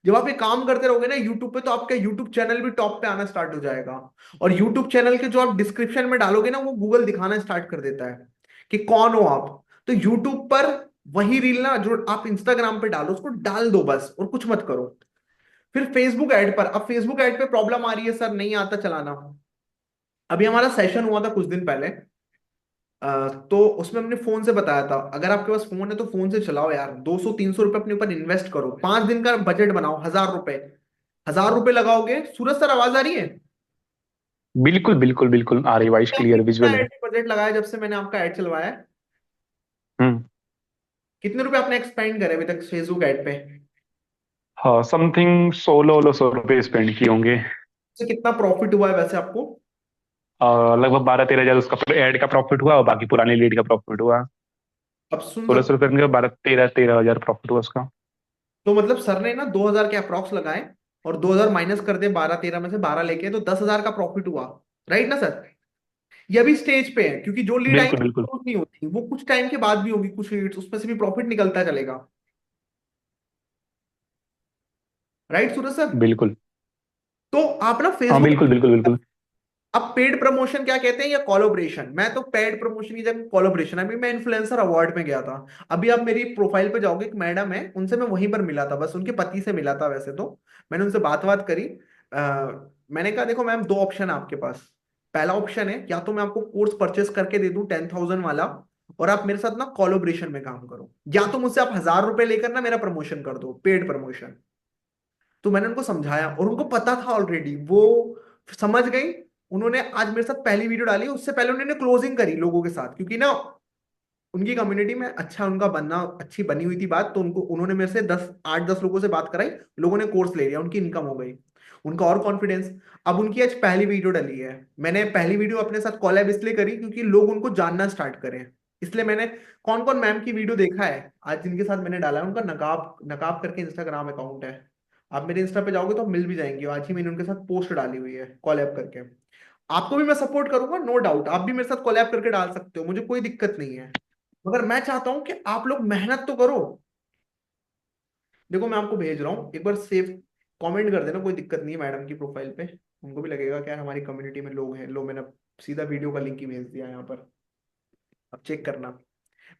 जब आप ये काम करते रहोगे ना यूट्यूब पे तो आपका यूट्यूब चैनल भी टॉप पे आना स्टार्ट हो जाएगा। और यूट्यूब चैनल के जो आप डिस्क्रिप्शन में डालोगे ना वो गूगल दिखाना स्टार्ट कर देता है कि कौन हो आप। तो यूट्यूब पर वही रील ना जो आप इंस्टाग्राम पे डालो उसको डाल दो बस, और कुछ मत करो। फिर फेसबुक ऐड पर, अब फेसबुक ऐड पे प्रॉब्लम आ रही है सर नहीं आता चलाना। अभी हमारा सेशन हुआ था कुछ दिन पहले। तो उसमें हमने फोन से बताया था अगर आपके पास फोन है तो फोन से चलाओ यार, 200 300 रुपए अपने ऊपर इन्वेस्ट करो, 5 दिन का बजट बनाओ, 1000 रुपए। 1000 रुपए लगाओगे। सूरज सर आवाज आ रही है? बिल्कुल बिल्कुल बिल्कुल आ रही वॉइस, आपने क्लियर कितना विजुअल है। ऐड बजट लगाया जब से मैंने आपका ऐड चलवाया है? हम्म। कितने रुपए आपने एक्सपेंड करे अभी तक फेसबुक ऐड पे? हाँ, समथिंग 1600 रुपये स्पेंड किए होंगे। से कितना प्रॉफिट हुआ है वैसे आपको? लगभग 12-13 हजार उसका ऐड का प्रॉफिट हुआ और बाकी पुरानी लीड का प्रॉफिट हुआ। अब सुन 1600 रुपये सकते। में 12-13 हजार प्रॉफिट हुआ उसका। तो मतलब सर ने ना 2000 के अप्रॉक्स लगाए और 2000 माइनस कर दे, 12 13 में से 12 लेके तो 10,000 का प्रॉफिट हुआ। राइट ना सर? ये अभी स्टेज पे है क्योंकि जो लीड बिल्कुल आएंगी बिल्कुल वो नहीं होती, वो कुछ टाइम के बाद भी होगी, कुछ लीड्स उसमें से भी प्रॉफिट निकलता चलेगा। राइट सूरज सर? बिल्कुल। तो आप ना हाँ फेसबुक। बिल्कुल बिल्कुल बिल्कुल। अब पेड प्रमोशन क्या कहते हैं या कोलैबोरेशन, मैं तो पेड प्रमोशन की जगह कोलैबोरेशन। अभी मैं इन्फ्लुएंसर अवार्ड में गया था। अभी आप मेरी प्रोफाइल पे जाओगे, एक मैडम है उनसे मैं वहीं पर मिला था, बस उनके पति से मिला था वैसे तो। मैंने उनसे बात करी। मैंने कहा देखो मैम, दो ऑप्शन है आपके पास। पहला ऑप्शन है या तो मैं आपको कोर्स परचेस करके दे दूं 10,000 वाला और आप मेरे साथ ना कोलैबोरेशन में काम करो, या तो मुझसे आप 1000 रुपए लेकर ना मेरा प्रमोशन कर दो, पेड प्रमोशन। तो मैंने उनको समझाया और उनको पता था ऑलरेडी, वो समझ गई। उन्होंने आज मेरे साथ पहली वीडियो डाली, उससे पहले उन्होंने क्लोजिंग करी लोगों के साथ, क्योंकि ना उनकी कम्युनिटी में अच्छा उनका बनना अच्छी बनी हुई थी बात, तो उनको उन्होंने मेरे से 8-10 लोगों से बात कराई, लोगों ने कोर्स ले लिया, उनकी इनकम हो गई, उनका और कॉन्फिडेंस। अब उनकी आज पहली वीडियो डली है। मैंने पहली वीडियो अपने साथ कॉलैब इसलिए करी क्योंकि लोग उनको जानना स्टार्ट करें, इसलिए मैंने कौन कौन मैम की वीडियो देखा है आज जिनके साथ मैंने डाला है, उनका नकाब नकाब करके इंस्टाग्राम अकाउंट है। आप मेरे इंस्टा पे जाओगे तो आप मिल भी जाएंगे, आज ही मैंने उनके साथ पोस्ट डाली हुई है कॉलैब करके। आपको भी मैं सपोर्ट करूंगा, नो डाउट, आप भी मेरे साथ कोलैब करके डाल सकते हो, मुझे कोई दिक्कत नहीं है। मगर मैं चाहता हूं कि आप लोग मेहनत तो करो। देखो मैं आपको भेज रहा हूँ, एक बार सेव कमेंट कर देना, कोई दिक्कत नहीं है मैडम की प्रोफाइल पे। उनको भी लगेगा कि यार हमारी कम्युनिटी में लोग हैं। लो मैंने सीधा वीडियो का लिंक ही भेज दिया यहाँ पर, अब चेक करना।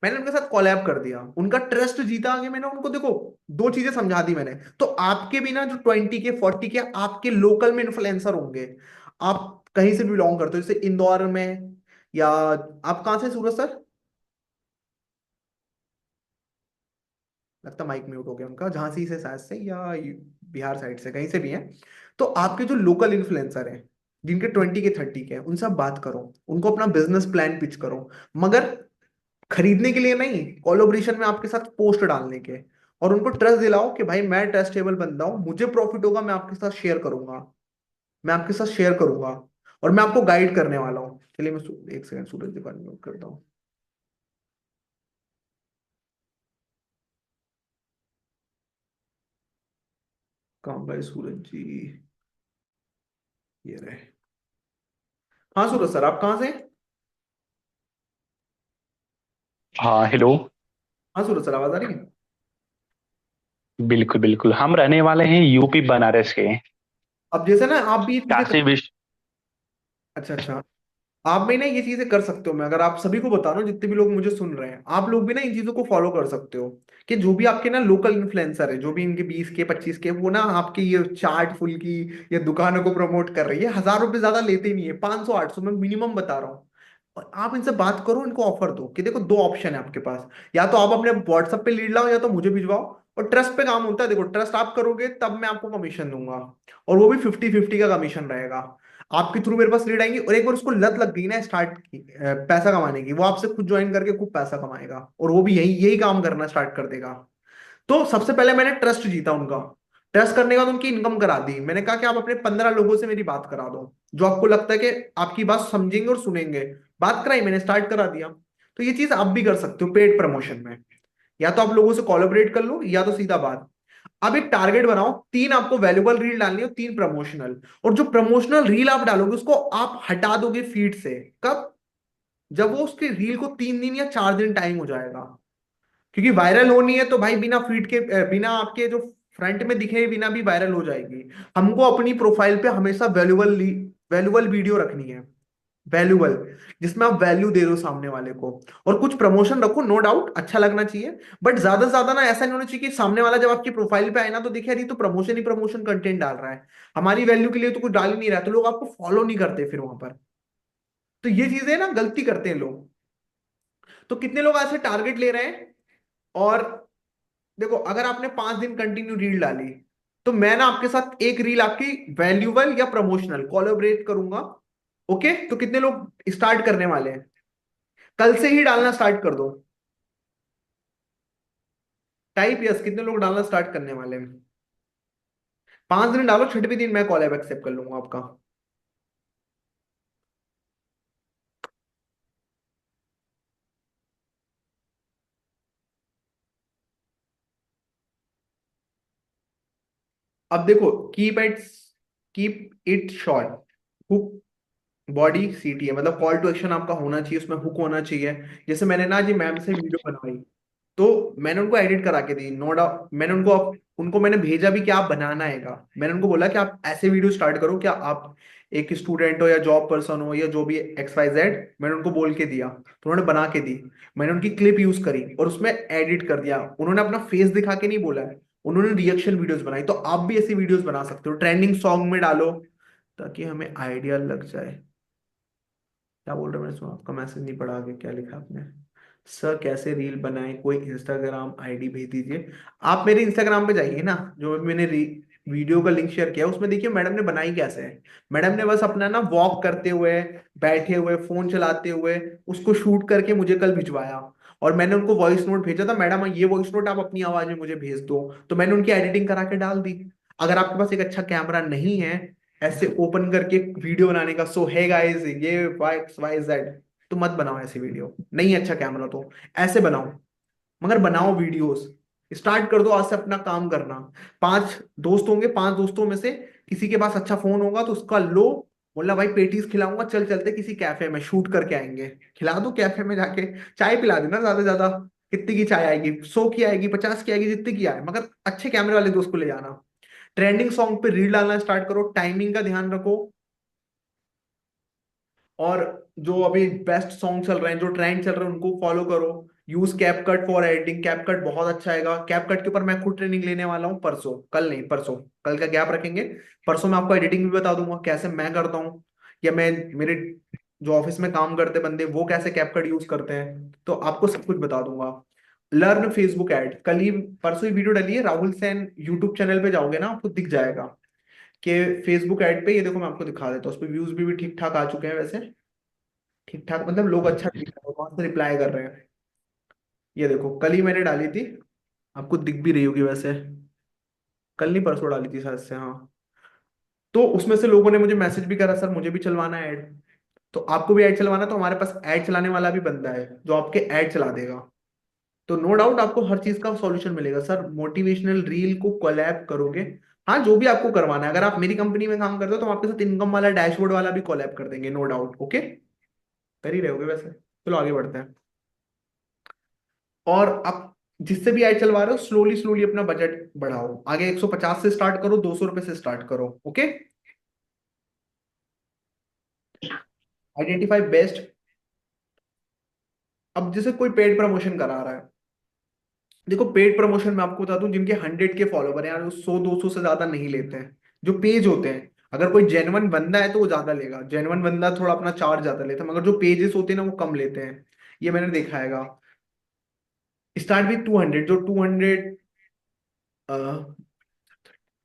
मैंने उनके साथ कोलैब कर दिया, उनका ट्रस्ट जीता आगे मैंने उनको। देखो दो चीजें समझा दी मैंने, तो आपके भी ना जो 20K 40K आपके लोकल में इन्फ्लुएंसर होंगे, आप कहीं से भी बिलोंग करते हो, जैसे इंदौर में, या आप कहाँ से, सूरत सर? लगता माइक म्यूट हो गया उनका, झांसी से शायद से, या बिहार साइड से, कहीं से भी हैं। तो आपके जो लोकल इन्फ्लुएंसर हैं जिनके 20K 30K है, उनसे आप बात करो, उनको अपना बिजनेस प्लान पिच करो, मगर खरीदने के लिए नहीं, कोलोब्रेशन में आपके साथ पोस्ट डालने के। और उनको ट्रस्ट दिलाओ कि भाई मैं ट्रस्टेबल बंदा हूं, मुझे प्रॉफिट होगा मैं आपके साथ शेयर करूंगा, मैं आपके साथ शेयर करूंगा, और मैं आपको गाइड करने वाला हूँ। चलिए मैं एक सेकंड सूरज जी का म्यूट करता हूँ। कहाँ गए सूरज जी? ये रहे। हाँ सूरज सर, आप कहाँ से? हाँ हेलो। हाँ सूरज सर, आवाज आ रही है? बिल्कुल बिल्कुल, हम रहने वाले हैं यूपी बनारस के। अब जैसे ना आप भी ये चीजें काशी विश्व। अच्छा अच्छा, आप भी ना ये चीजें कर सकते हो। मैं अगर आप सभी को बता रहा हूँ, जितने भी लोग मुझे सुन रहे हैं, आप लोग भी ना इन चीजों को फॉलो कर सकते हो। कि जो भी आपके ना लोकल इन्फ्लुएंसर है, जो भी इनके 20K 25K, वो ना आपके ये चाट फुल की या दुकानों को प्रमोट कर रही है, 1000 रुपये ज्यादा लेते ही नहीं है, 500 800 में मिनिमम बता रहा हूँ। और आप इनसे बात करो, इनको ऑफर दो कि देखो दो ऑप्शन है आपके पास, या तो आप अपने व्हाट्सएप पे लीड लाओ, या तो मुझे भिजवाओ। और ट्रस्ट पे काम होता है, देखो ट्रस्ट आप करोगे तब मैं आपको कमीशन दूंगा, और वो भी 50-50 का कमीशन रहेगा। आपके थ्रू मेरे पास लीड आएंगी, और एक बार उसको लत लग गई ना स्टार्ट की पैसा कमाने की, वो आपसे खुद ज्वाइन करके खूब पैसा कमाएगा, और वो भी यही यही काम करना स्टार्ट कर देगा। तो सबसे पहले मैंने ट्रस्ट जीता उनका। ट्रस्ट करने के बाद उनकी इनकम करा दी। मैंने कहा कि आप अपने 15 लोगों से मेरी बात करा दो, जो आपको लगता है कि आपकी बात समझेंगे और सुनेंगे। बात कराई, मैंने स्टार्ट करा दिया। तो ये चीज आप भी कर सकते हो पेड प्रमोशन में। या तो आप लोगों से कोलैबोरेट कर लो, या तो सीधा बात। अब एक टारगेट बनाओ, 3 आपको वैल्यूबल रील डालनी हो, 3 प्रमोशनल। और जो प्रमोशनल रील आप डालोगे उसको आप हटा दोगे फीड से। कब? जब वो उसके रील को 3 दिन या 4 दिन टाइम हो जाएगा। क्योंकि वायरल होनी है तो भाई बिना फीड के बिना आपके जो फ्रंट में दिखे बिना भी वायरल हो जाएगी। हमको अपनी प्रोफाइल पे हमेशा वैल्यूबल वैल्यूबल वीडियो रखनी है, वैल्यूबल, जिसमें आप वैल्यू दे रहे हो सामने वाले को। और कुछ प्रमोशन रखो, नो डाउट अच्छा लगना चाहिए, बट ज्यादा से ज्यादा ना ऐसा नहीं होना चाहिए कि सामने वाला जब आपकी प्रोफाइल पे आए ना तो देखिए यार ये तो प्रमोशन ही प्रमोशन कंटेंट डाल रहा है, हमारी वैल्यू के लिए तो कुछ डाल ही नहीं रहा है, तो लोग आपको फॉलो नहीं करते फिर वहां पर। तो ये चीजें ना गलती करते हैं लोग। तो कितने लोग ऐसे टारगेट ले रहे हैं? और देखो अगर आपने 5 दिन कंटिन्यू रील डाली, तो मैं ना आपके साथ एक रील आपकी वैल्यूबल या प्रमोशनल कोलैबोरेट करूंगा। ओके, तो कितने लोग स्टार्ट करने वाले हैं? कल से ही डालना स्टार्ट कर दो। टाइप यस, कितने लोग डालना स्टार्ट करने वाले हैं? 5 दिन डालो, 6वें दिन मैं कॉल एक्सेप्ट कर लूंगा आपका। अब देखो, keep it short, hook, body CTA, मतलब कॉल टू एक्शन आपका होना चाहिए, उसमें हुक होना चाहिए। जैसे मैंने ना जी मैम से वीडियो बनवाई, तो मैंने उनको एडिट करा के दी, नो डाउट। मैंने उनको मैंने भेजा भी कि आप बनाना हैगा। मैंने उनको बोला कि आप ऐसे वीडियो स्टार्ट करो, क्या आप एक स्टूडेंट हो या जॉब पर्सन हो या जो भी XYZ, मैंने उनको बोल के दिया, तो उन्होंने बना के दी। मैंने उनकी क्लिप यूज करी और उसमें एडिट कर दिया। उन्होंने अपना फेस दिखा के नहीं बोला है, उन्होंने रिएक्शन वीडियोस बनाई। तो आप भी ऐसी वीडियोस बना सकते हो, ट्रेंडिंग सॉन्ग में डालो, ताकि हमें आइडिया लग जाए। क्या बोल रहे हैं? मैंने सुना, आपका मैसेज नहीं पढ़ा, आगे क्या लिखा आपने? सर कैसे रील बनाए, कोई इंस्टाग्राम आईडी भेज दीजिए। आप मेरे इंस्टाग्राम पे जाइए ना, जो मैंने वीडियो का लिंक शेयर किया उसमें देखिए मैडम ने बनाई कैसे है। मैडम ने बस अपना ना वॉक करते हुए, बैठे हुए, फोन चलाते हुए उसको शूट करके मुझे कल भिजवाया। और मैंने उनको वॉइस नोट भेजा था, मैडम ये वॉइस नोट आप अपनी आवाज में मुझे भेज दो, तो मैंने उनकी एडिटिंग करा के डाल दी। अगर आपके पास एक अच्छा कैमरा नहीं है ऐसे ओपन करके वीडियो बनाने का, सो है गाइस ये वाई वाई जेड, तो मत बनाओ ऐसी वीडियो, नहीं है अच्छा कैमरा तो। ऐसे बनाओ, मगर बनाओ वीडियोस। स्टार्ट कर दो आज से अपना काम करना। 5 दोस्त होंगे, 5 दोस्तों में से किसी के पास अच्छा फोन होगा तो उसका लो, बोला भाई पेटीज खिलाऊंगा, चल चलते किसी कैफे में शूट करके आएंगे। खिला दो कैफे में जाके, चाय पिला देना ज्यादा से ज्यादा। कितनी की चाय आएगी, 100 की आएगी, 50 की आएगी, जितनी की आए, मगर अच्छे कैमरे वाले दोस्त को ले जाना। ट्रेंडिंग सॉन्ग पे रील डालना स्टार्ट करो, टाइमिंग का ध्यान रखो। और जो अभी बेस्ट सॉन्ग चल रहे हैं, जो ट्रेंड चल रहे हैं, उनको फॉलो करो। Use CapCut for editing, CapCut बहुत अच्छा आएगा। कैपकट के ऊपर मैं खुद ट्रेनिंग लेने वाला हूँ परसों, कल नहीं परसों, कल का गैप रखेंगे। परसों मैं आपको एडिटिंग भी बता दूंगा कैसे मैं करता हूँ, या मैं, मेरे जो ऑफिस में काम करते बंदे वो कैसे कैपकट यूज करते हैं, तो आपको सब कुछ बता दूंगा। लर्न फेसबुक एड, कल ही परसों ही वीडियो डाली है, राहुल सेन यूट्यूब चैनल पे जाओगे ना आपको दिख जाएगा कि फेसबुक एड पे, ये देखो मैं आपको दिखा देता हूँ, उस पर व्यूज भी ठीक ठाक आ चुके हैं वैसे। ठीक ठाक मतलब लोग अच्छा लिख रहे हैं, कौन से रिप्लाई कर रहे हैं। ये देखो कल ही मैंने डाली थी, आपको दिख भी रही होगी वैसे, कल नहीं परसों डाली थी शायद से, हाँ। तो उसमें से लोगों ने मुझे मैसेज भी करा, सर मुझे भी चलवाना है ऐड। तो आपको भी ऐड चलवाना है, तो हमारे पास ऐड चलाने वाला भी बंदा है जो आपके ऐड चला देगा। तो नो डाउट आपको हर चीज का सॉल्यूशन मिलेगा सर। मोटिवेशनल रील को कोलैब करोगे, हाँ जो भी आपको करवाना है, अगर आप मेरी कंपनी में काम करते हो तो हम आपके साथ इनकम वाला डैशबोर्ड वाला भी कोलैब कर देंगे, नो डाउट। ओके, कर ही रहोगे वैसे। चलो आगे बढ़ते हैं। और आप जिससे भी ऐड चलवा रहे हो, स्लोली स्लोली अपना बजट बढ़ाओ, आगे 150 से स्टार्ट करो, 200 रुपए से स्टार्ट करो। Okay, identify best. अब जैसे कोई पेड प्रमोशन करा रहा है, देखो पेड प्रमोशन में आपको बता दूं, जिनके 100 के फॉलोवर हैं यार, वो 100 200 से ज्यादा नहीं लेते हैं। जो पेज होते हैं, अगर कोई जेन्युइन बंदा है तो वो ज्यादा लेगा, जेन्युइन बंदा थोड़ा अपना चार्ज ज्यादा लेता है, मगर जो पेजेस होते हैं ना वो कम लेते हैं। ये मैंने देखा हैगा। स्टार्ट विथ 200, जो 200,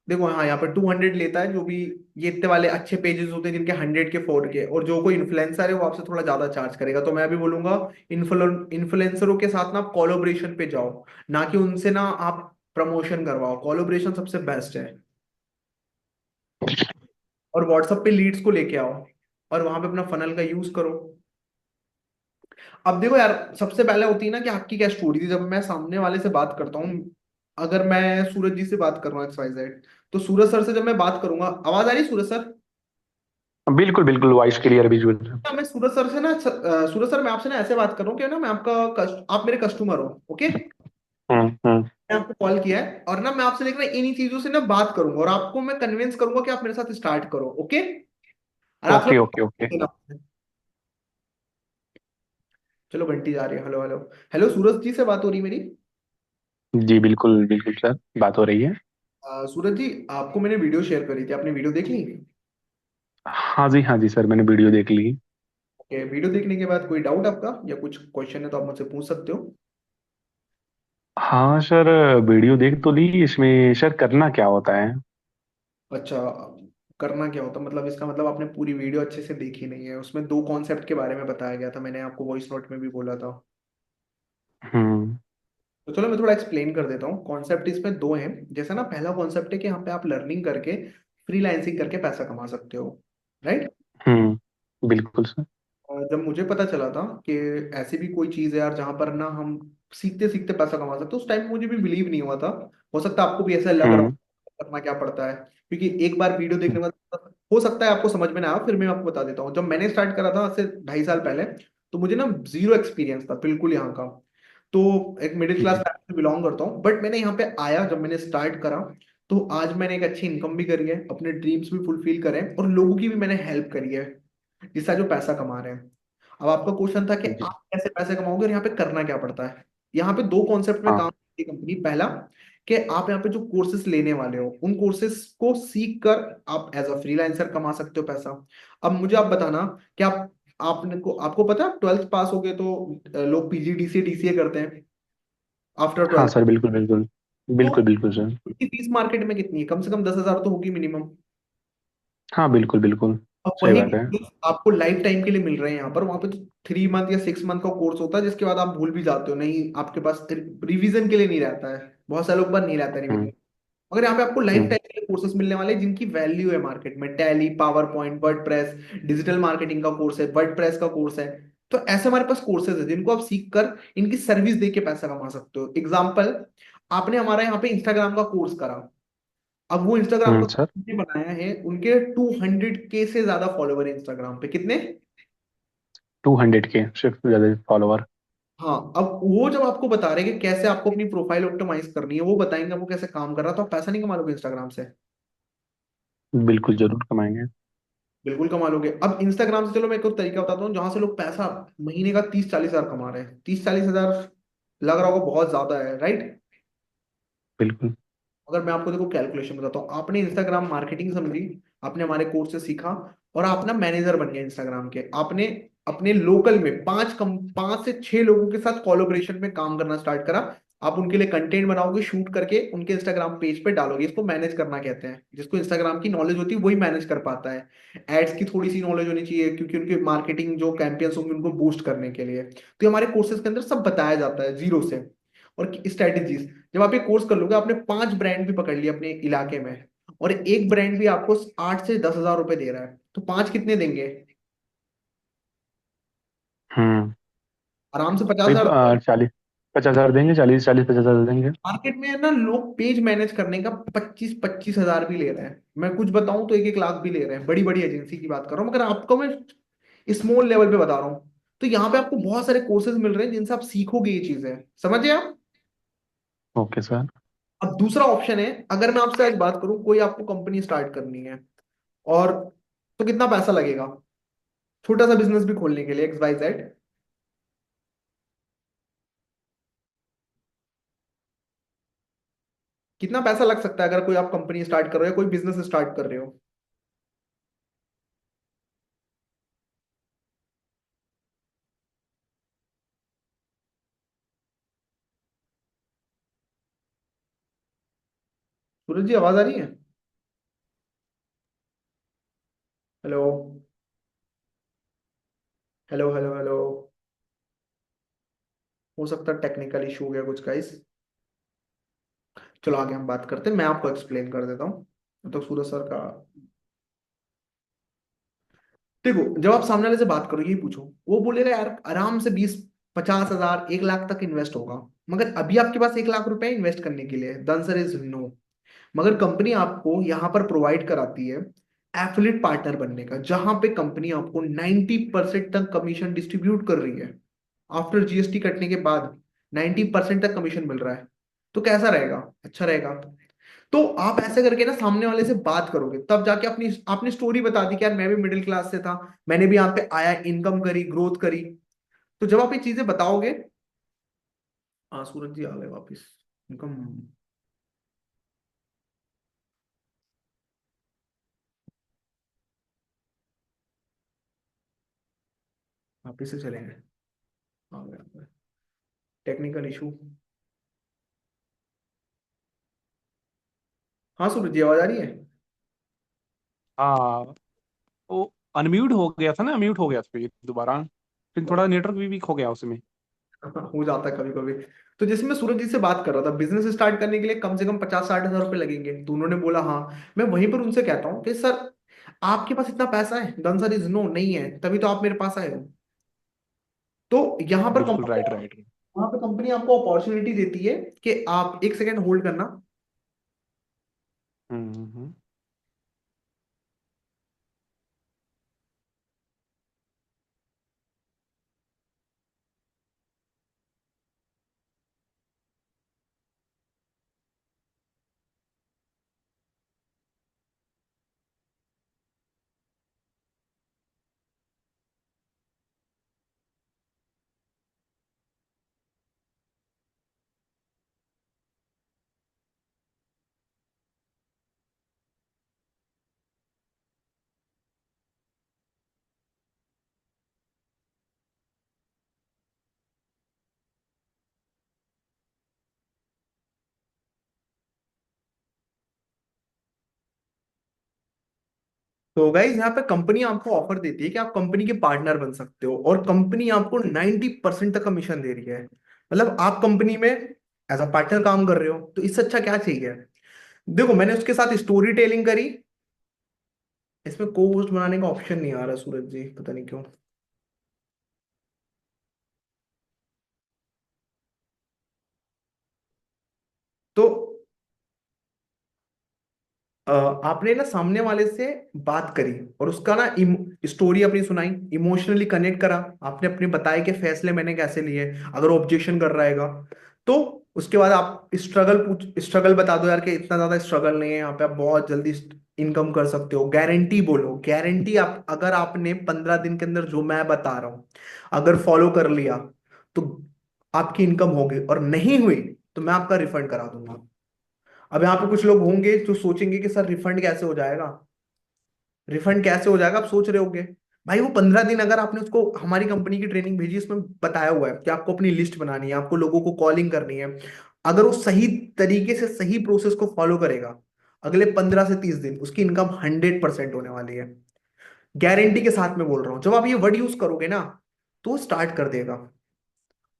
देखो हाँ यहाँ पर 200 लेता है जो भी, ये इतने वाले अच्छे पेजेस होते हैं जिनके 100 के 4 के, और जो कोई इन्फ्लुएंसर है वो आपसे थोड़ा ज्यादा चार्ज करेगा। तो मैं अभी बोलूंगा इन्फ्लुएंसरों के साथ ना आप कोलोब्रेशन पे जाओ, ना कि उनसे ना आप प्रमोशन करवाओ। कोलोब्रेशन सबसे बेस्ट है। और व्हाट्सएप पे लीड्स को लेके आओ, और वहां पे अपना फनल का यूज करो। अब देखो यार, सबसे पहले होती है ना कि आपकी क्या स्टोरी थी, जब मैं सामने वाले से बात करता हूँ, अगर मैं सूरज जी से बात कर रहा हूँ XYZ, तो सूरज सर से जब मैं बात करूंगा, आवाज आ रही है सूरज सर? बिल्कुल बिल्कुल, वॉइस क्लियर विजुअल। ना मैं सूरज सर से ना, सूरज सर मैं आपसे ना ऐसे बात कर रहा हूँ कि ना मैं आपका आप मेरे कस्टमर हो, ओके। हम्म। मैं आपको कॉल किया है और ना मैं आपसे लेकर इन्हीं चीजों से ना बात करूंगा, और आपको मैं कन्विंस करूंगा कि आप मेरे साथ स्टार्ट करो, ओके। और आप ओके ओके ओके। थोड़ा, चलो घंटी जा रही है, हेलो हेलो। हेलो सूरज जी से बात हो रही है मेरी? जी बिल्कुल बिल्कुल सर, बात हो रही है। सूरज जी, आपको मैंने वीडियो शेयर करी थी, आपने वीडियो देख ली? हाँ जी सर, मैंने वीडियो देख ली। ओके, वीडियो देखने के बाद कोई डाउट आपका या कुछ क्वेश्चन है तो आप मुझसे पूछ सकते हो। हाँ सर, वीडियो देख तो ली, इसमें सर करना क्या होता है? अच्छा, करना क्या होता मतलब, इसका मतलब आपने पूरी वीडियो अच्छे से देखी नहीं है, उसमें 2 कॉन्सेप्ट के बारे में बताया गया था, मैंने आपको वॉइस नोट में भी बोला था। हम्म तो चलो मैं थोड़ा एक्सप्लेन कर देता हूँ। कॉन्सेप्ट इसमें 2 हैं। जैसा ना, पहला कॉन्सेप्ट है कि यहाँ पे आप लर्निंग करके, फ्रीलांसिंग करके पैसा कमा सकते हो, राइट। बिल्कुल सर। जब मुझे पता चला था कि ऐसी भी कोई चीज़ है यार जहाँ पर ना हम सीखते सीखते पैसा कमा सकते, उस टाइम मुझे भी बिलीव नहीं हुआ था। हो सकता है आपको भी ऐसा लग रहा हम्म हो, करना क्या पड़ता है, क्योंकि एक बार वीडियो देखने के बाद हो सकता है आपको समझ में ना आया। फिर मैं आपको बता देता हूँ, जब मैंने स्टार्ट करा था आज से 2.5 साल पहले, तो मुझे ना जीरो एक्सपीरियंस था बिल्कुल यहाँ का। तो एक मिडिल क्लास जी। फैमिली से बिलोंग करता हूँ, बट मैंने यहाँ पे आया जब मैंने स्टार्ट करा, तो आज मैंने एक अच्छी इनकम भी करी है, अपने ड्रीम्स भी फुलफिल करे हैं, और लोगों की भी मैंने हेल्प करी है जिससे जो पैसा कमा रहे हैं। अब आपका क्वेश्चन था कि जी। आप कैसे पैसे कमाओगे और यहाँ पे करना क्या पड़ता है। यहाँ पे 2 कॉन्सेप्ट में हाँ काम करती है कंपनी। पहला, कि आप यहाँ पे जो कोर्सेज लेने वाले हो, उन कोर्सेज को सीख कर आप एज अ फ्रीलांसर कमा सकते हो पैसा। अब मुझे आप बताना कि आपने को आपको पता है 12th पास हो गए तो लोग PGDCA DCA करते हैं आफ्टर हाँ 12th। सर, बिल्कुल बिल्कुल। तो बिल्कुल बिल्कुल सर। उसकी फीस मार्केट में कितनी है? कम से कम 10,000 तो होगी मिनिमम। हाँ बिल्कुल बिल्कुल। अब सही वही बात है। आपको लाइफ टाइम के लिए मिल रहे हैं यहाँ पर, वहां पे तो 3 मंथ या 6 मंथ का कोर्स होता है, जिसके बाद आप भूल भी जाते हो, नहीं आपके पास रिवीजन के लिए नहीं रहता है, बहुत सारे लोग पर नहीं रहता हम्म। रिवीजन। मगर यहाँ पे आपको लाइफ हम्म। टाइम के लिए कोर्सेज मिलने वाले हैं जिनकी वैल्यू है मार्केट में, tally, power point, word press, digital marketing का कोर्स है, वर्ड प्रेस का कोर्स है। तो ऐसे हमारे पास कोर्सेज है जिनको आप सीख कर इनकी सर्विस दे के पैसा कमा सकते हो। एग्जाम्पल, आपने हमारा यहाँ पे इंस्टाग्राम का कोर्स करा, अब वो इंस्टाग्राम का सर। ने बनाया है, उनके 200K से ज्यादा फॉलोवर है इंस्टाग्राम पे। कितने? 200 के सिर्फ ज्यादा फॉलोवर। हाँ, अब वो जब आपको बता रहे हैं कि कैसे आपको अपनी प्रोफाइल ऑप्टिमाइज करनी है, वो बताएंगे वो कैसे काम कर रहा है, तो आप पैसा नहीं कमा लोगे इंस्टाग्राम से? बिल्कुल जरूर कमाएंगे। बिल्कुल कमा लोगे। अब इंस्टाग्राम से, चलो मैं एक और तरीका बताता हूँ जहां से लोग पैसा महीने का 30-40 हजार कमा रहे हैं। 30-40 हजार लग रहा होगा बहुत ज्यादा है, राइट? बिल्कुल। अगर मैं आपको देखो कैलकुलेशन बताता हूँ, आपने इंस्टाग्राम मार्केटिंग समझी, आपने हमारे कोर्स से सीखा, और आप ना मैनेजर बन गए इंस्टाग्राम के, आपने अपने लोकल में 5 से 6 लोगों के साथ कोलोब्रेशन में काम करना स्टार्ट करा। आप उनके लिए कंटेंट बनाओगे, शूट करके उनके इंस्टाग्राम पेज पे डालोगे। इसको मैनेज करना कहते हैं। जिसको इंस्टाग्राम की नॉलेज होती है वही मैनेज कर पाता है। एड्स की थोड़ी सी नॉलेज होनी चाहिए, क्योंकि उनके मार्केटिंग जो कैंपेन्स होंगे उनको बूस्ट करने के लिए। तो ये हमारे कोर्सेज के अंदर सब बताया जाता है जीरो से। और स्ट्रेटेजीज, जब आप ये कोर्स कर लोगे, आपने 5 ब्रांड भी पकड़ लिया अपने इलाके में, और एक ब्रांड भी आपको 8 से 10 हजार रुपए दे रहा है, तो 5 कितने देंगे? हम्म। आराम से पचास वही हजार 40-50 हजार देंगे, 40-50 50 हजार देंगे। मार्केट में है ना, लोग पेज मैनेज करने का 25-25 हजार भी ले रहे हैं। मैं कुछ बताऊं तो 1-1 लाख भी ले रहे हैं, बड़ी बड़ी एजेंसी की बात कर रहा हूँ, मगर आपको मैं स्मॉल लेवल पे बता रहा हूँ। तो यहाँ पे आपको बहुत सारे कोर्सेज मिल रहे हैं जिनसे आप सीखोगे ये चीजें, समझे आप? Okay sir. अब दूसरा ऑप्शन है, अगर मैं आपसे आज बात करूं, कोई आपको कंपनी स्टार्ट करनी है, और तो कितना पैसा लगेगा छोटा सा बिजनेस भी खोलने के लिए, XYZ? कितना पैसा लग सकता है अगर कोई आप कंपनी स्टार्ट कर रहे हो, कोई बिजनेस स्टार्ट कर रहे हो? सूरज जी, आवाज आ रही है? Hello, hello, hello, hello. हो सकता है टेक्निकल इशू हो गया कुछ का इस। चलो आगे हम बात करते हैं, मैं आपको एक्सप्लेन कर देता हूँ। तो सूरज सर का, देखो, जब आप सामने वाले से बात करो, यही पूछो, वो बोलेगा यार आराम से 20-50 हजार 1 लाख तक इन्वेस्ट होगा। मगर अभी आपके पास 1 लाख रुपए इन्वेस्ट करने के लिए? The answer is no. मगर कंपनी आपको यहाँ पर प्रोवाइड कराती है एफिलिएट पार्टनर बनने का, जहां पे कंपनी आपको 90% तक कमीशन डिस्ट्रीब्यूट कर रही है। आफ्टर GST कटने के बाद 90% तक कमीशन मिल रहा है। तो कैसा रहेगा? अच्छा रहेगा। तो आप ऐसे करके ना सामने वाले से बात करोगे, तब जाके अपनी आपने स्टोरी बता दी कि यार मैं भी मिडिल क्लास से था, मैंने भी यहाँ पे आया, इनकम करी, ग्रोथ करी। तो जब आप ये चीजें बताओगे, हाँ सूरज जी आ गए वापिस। इनकम वापिस से चलेंगे, आ गए, टेक्निकल इशू। हाँ सूरज जी, आवाज आ रही है? हाँ, वो अनम्यूट हो गया था ना, म्यूट हो गया था फिर दोबारा। फिर थोड़ा नेटवर्क भी वीक हो गया उसमें। हो जाता है कभी कभी। तो जैसे मैं सूरज जी से बात कर रहा था, बिजनेस स्टार्ट करने के लिए कम से कम 50-60 हजार रुपए लगेंगे, तो उन्होंने बोला हाँ। मैं वहीं पर उनसे कहता हूँ कि सर, आपके पास इतना पैसा है? द आंसर इज नो, नहीं है, तभी तो आप मेरे पास आए हो। तो यहाँ पर बिल्कुल कंपनी राइट राइट। वहां पे कंपनी आपको अपॉर्चुनिटी देती है कि आप 1 सेकेंड होल्ड करना। हम्म। तो गाइज यहाँ पे कंपनी आपको ऑफर देती है कि आप कंपनी के पार्टनर बन सकते हो, और कंपनी आपको 90% तक कमीशन दे रही है। मतलब आप कंपनी में एज अ पार्टनर काम कर रहे हो, तो इससे अच्छा क्या चाहिए। देखो मैंने उसके साथ स्टोरी टेलिंग करी। इसमें को होस्ट बनाने का ऑप्शन नहीं आ रहा सूरज जी, पता नहीं क्यों। तो आपने ना सामने वाले से बात करी, और उसका ना स्टोरी अपनी सुनाई, इमोशनली कनेक्ट करा। आपने अपने बताए कि फैसले मैंने कैसे लिए, अगर ऑब्जेक्शन कर रहेगा तो उसके बाद आप स्ट्रगल बता दो यार कि इतना ज्यादा स्ट्रगल नहीं है यहाँ पे, आप बहुत जल्दी इनकम कर सकते हो। गारंटी बोलो, गारंटी आप अगर आपने 15 दिन के अंदर जो मैं बता रहा हूँ अगर फॉलो कर लिया तो आपकी इनकम होगी, और नहीं हुई तो मैं आपका रिफंड करा दूंगा। अब यहाँ पे कुछ लोग होंगे जो सोचेंगे कि सर रिफंड कैसे हो जाएगा, रिफंड कैसे हो जाएगा, आप सोच रहे होंगे। भाई वो 15 दिन अगर आपने उसको हमारी कंपनी की ट्रेनिंग भेजी, इसमें बताया हुआ है कि आपको अपनी लिस्ट बनानी है, आपको लोगों को कॉलिंग करनी है। अगर वो सही तरीके से सही प्रोसेस को फॉलो करेगा, अगले 15 से 30 दिन उसकी इनकम 100% होने वाली है। गारंटी के साथ में बोल रहा हूँ, जब आप ये वर्ड यूज करोगे ना तो स्टार्ट कर देगा।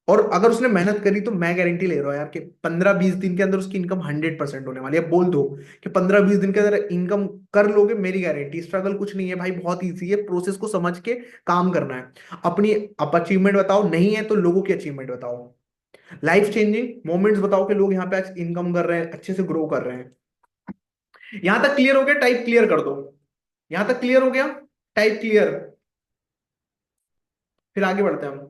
और अगर उसने मेहनत करी तो मैं गारंटी ले रहा हूँ यार कि 15-20 दिन के अंदर उसकी इनकम 100% होने वाली है। बोल दो कि 15-20 दिन के अंदर इनकम कर लोगे, मेरी गारंटी। स्ट्रगल कुछ नहीं है भाई, बहुत ईजी है, प्रोसेस को समझ के काम करना है। अपनी आप अचीवमेंट बताओ, नहीं है तो लोगों की अचीवमेंट बताओ, लाइफ चेंजिंग मोमेंट्स बताओ कि लोग यहाँ पे आज इनकम कर रहे हैं, अच्छे से ग्रो कर रहे हैं। यहां तक क्लियर हो गया, टाइप क्लियर कर दो। यहां तक क्लियर हो गया, टाइप क्लियर। फिर आगे बढ़ते हैं हम।